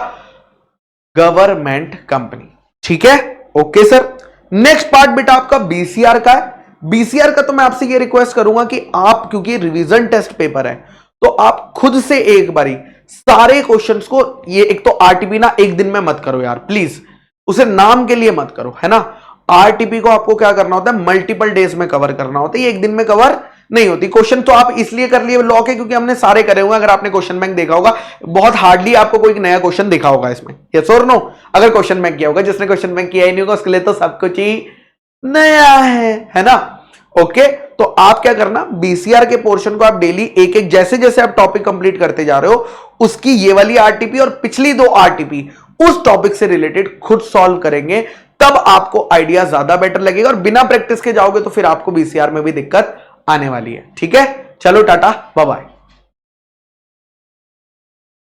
S1: government company. ठीक है, ओके सर। नेक्स्ट पार्ट बेटा आपका बीसीआर का है। बीसीआर का तो मैं आपसे ये रिक्वेस्ट करूंगा कि आप, क्योंकि रिवीजन टेस्ट पेपर है, तो आप खुद से एक बारी सारे क्वेश्चंस को, ये एक तो आरटीपी ना एक दिन में मत करो यार प्लीज, उसे नाम के लिए मत करो, है ना। आरटीपी को आपको क्या करना होता है, मल्टीपल डेज में कवर करना होता है, ये एक दिन में कवर नहीं होती। क्वेश्चन तो आप इसलिए कर लिए लॉ के क्योंकि हमने सारे करे हुए। अगर आपने क्वेश्चन बैंक देखा होगा, बहुत हार्डली आपको कोई नया क्वेश्चन देखा होगा इसमें, यस और नो। अगर क्वेश्चन बैंक किया होगा, जिसने क्वेश्चन बैंक किया ही नहीं होगा उसके लिए तो सब कुछ ही नया है ना। ओके, तो आप क्या करना, बीसीआर के पोर्शन को आप डेली एक एक जैसे जैसे आप टॉपिक कंप्लीट करते जा रहे हो, उसकी ये वाली आरटीपी और पिछली 2 आरटीपी उस टॉपिक से रिलेटेड खुद सॉल्व करेंगे, तब आपको आइडिया ज्यादा बेटर लगेगा। और बिना प्रैक्टिस के जाओगे तो फिर आपको बीसीआर में भी दिक्कत आने वाली है। ठीक है, चलो टाटा बाय बाय।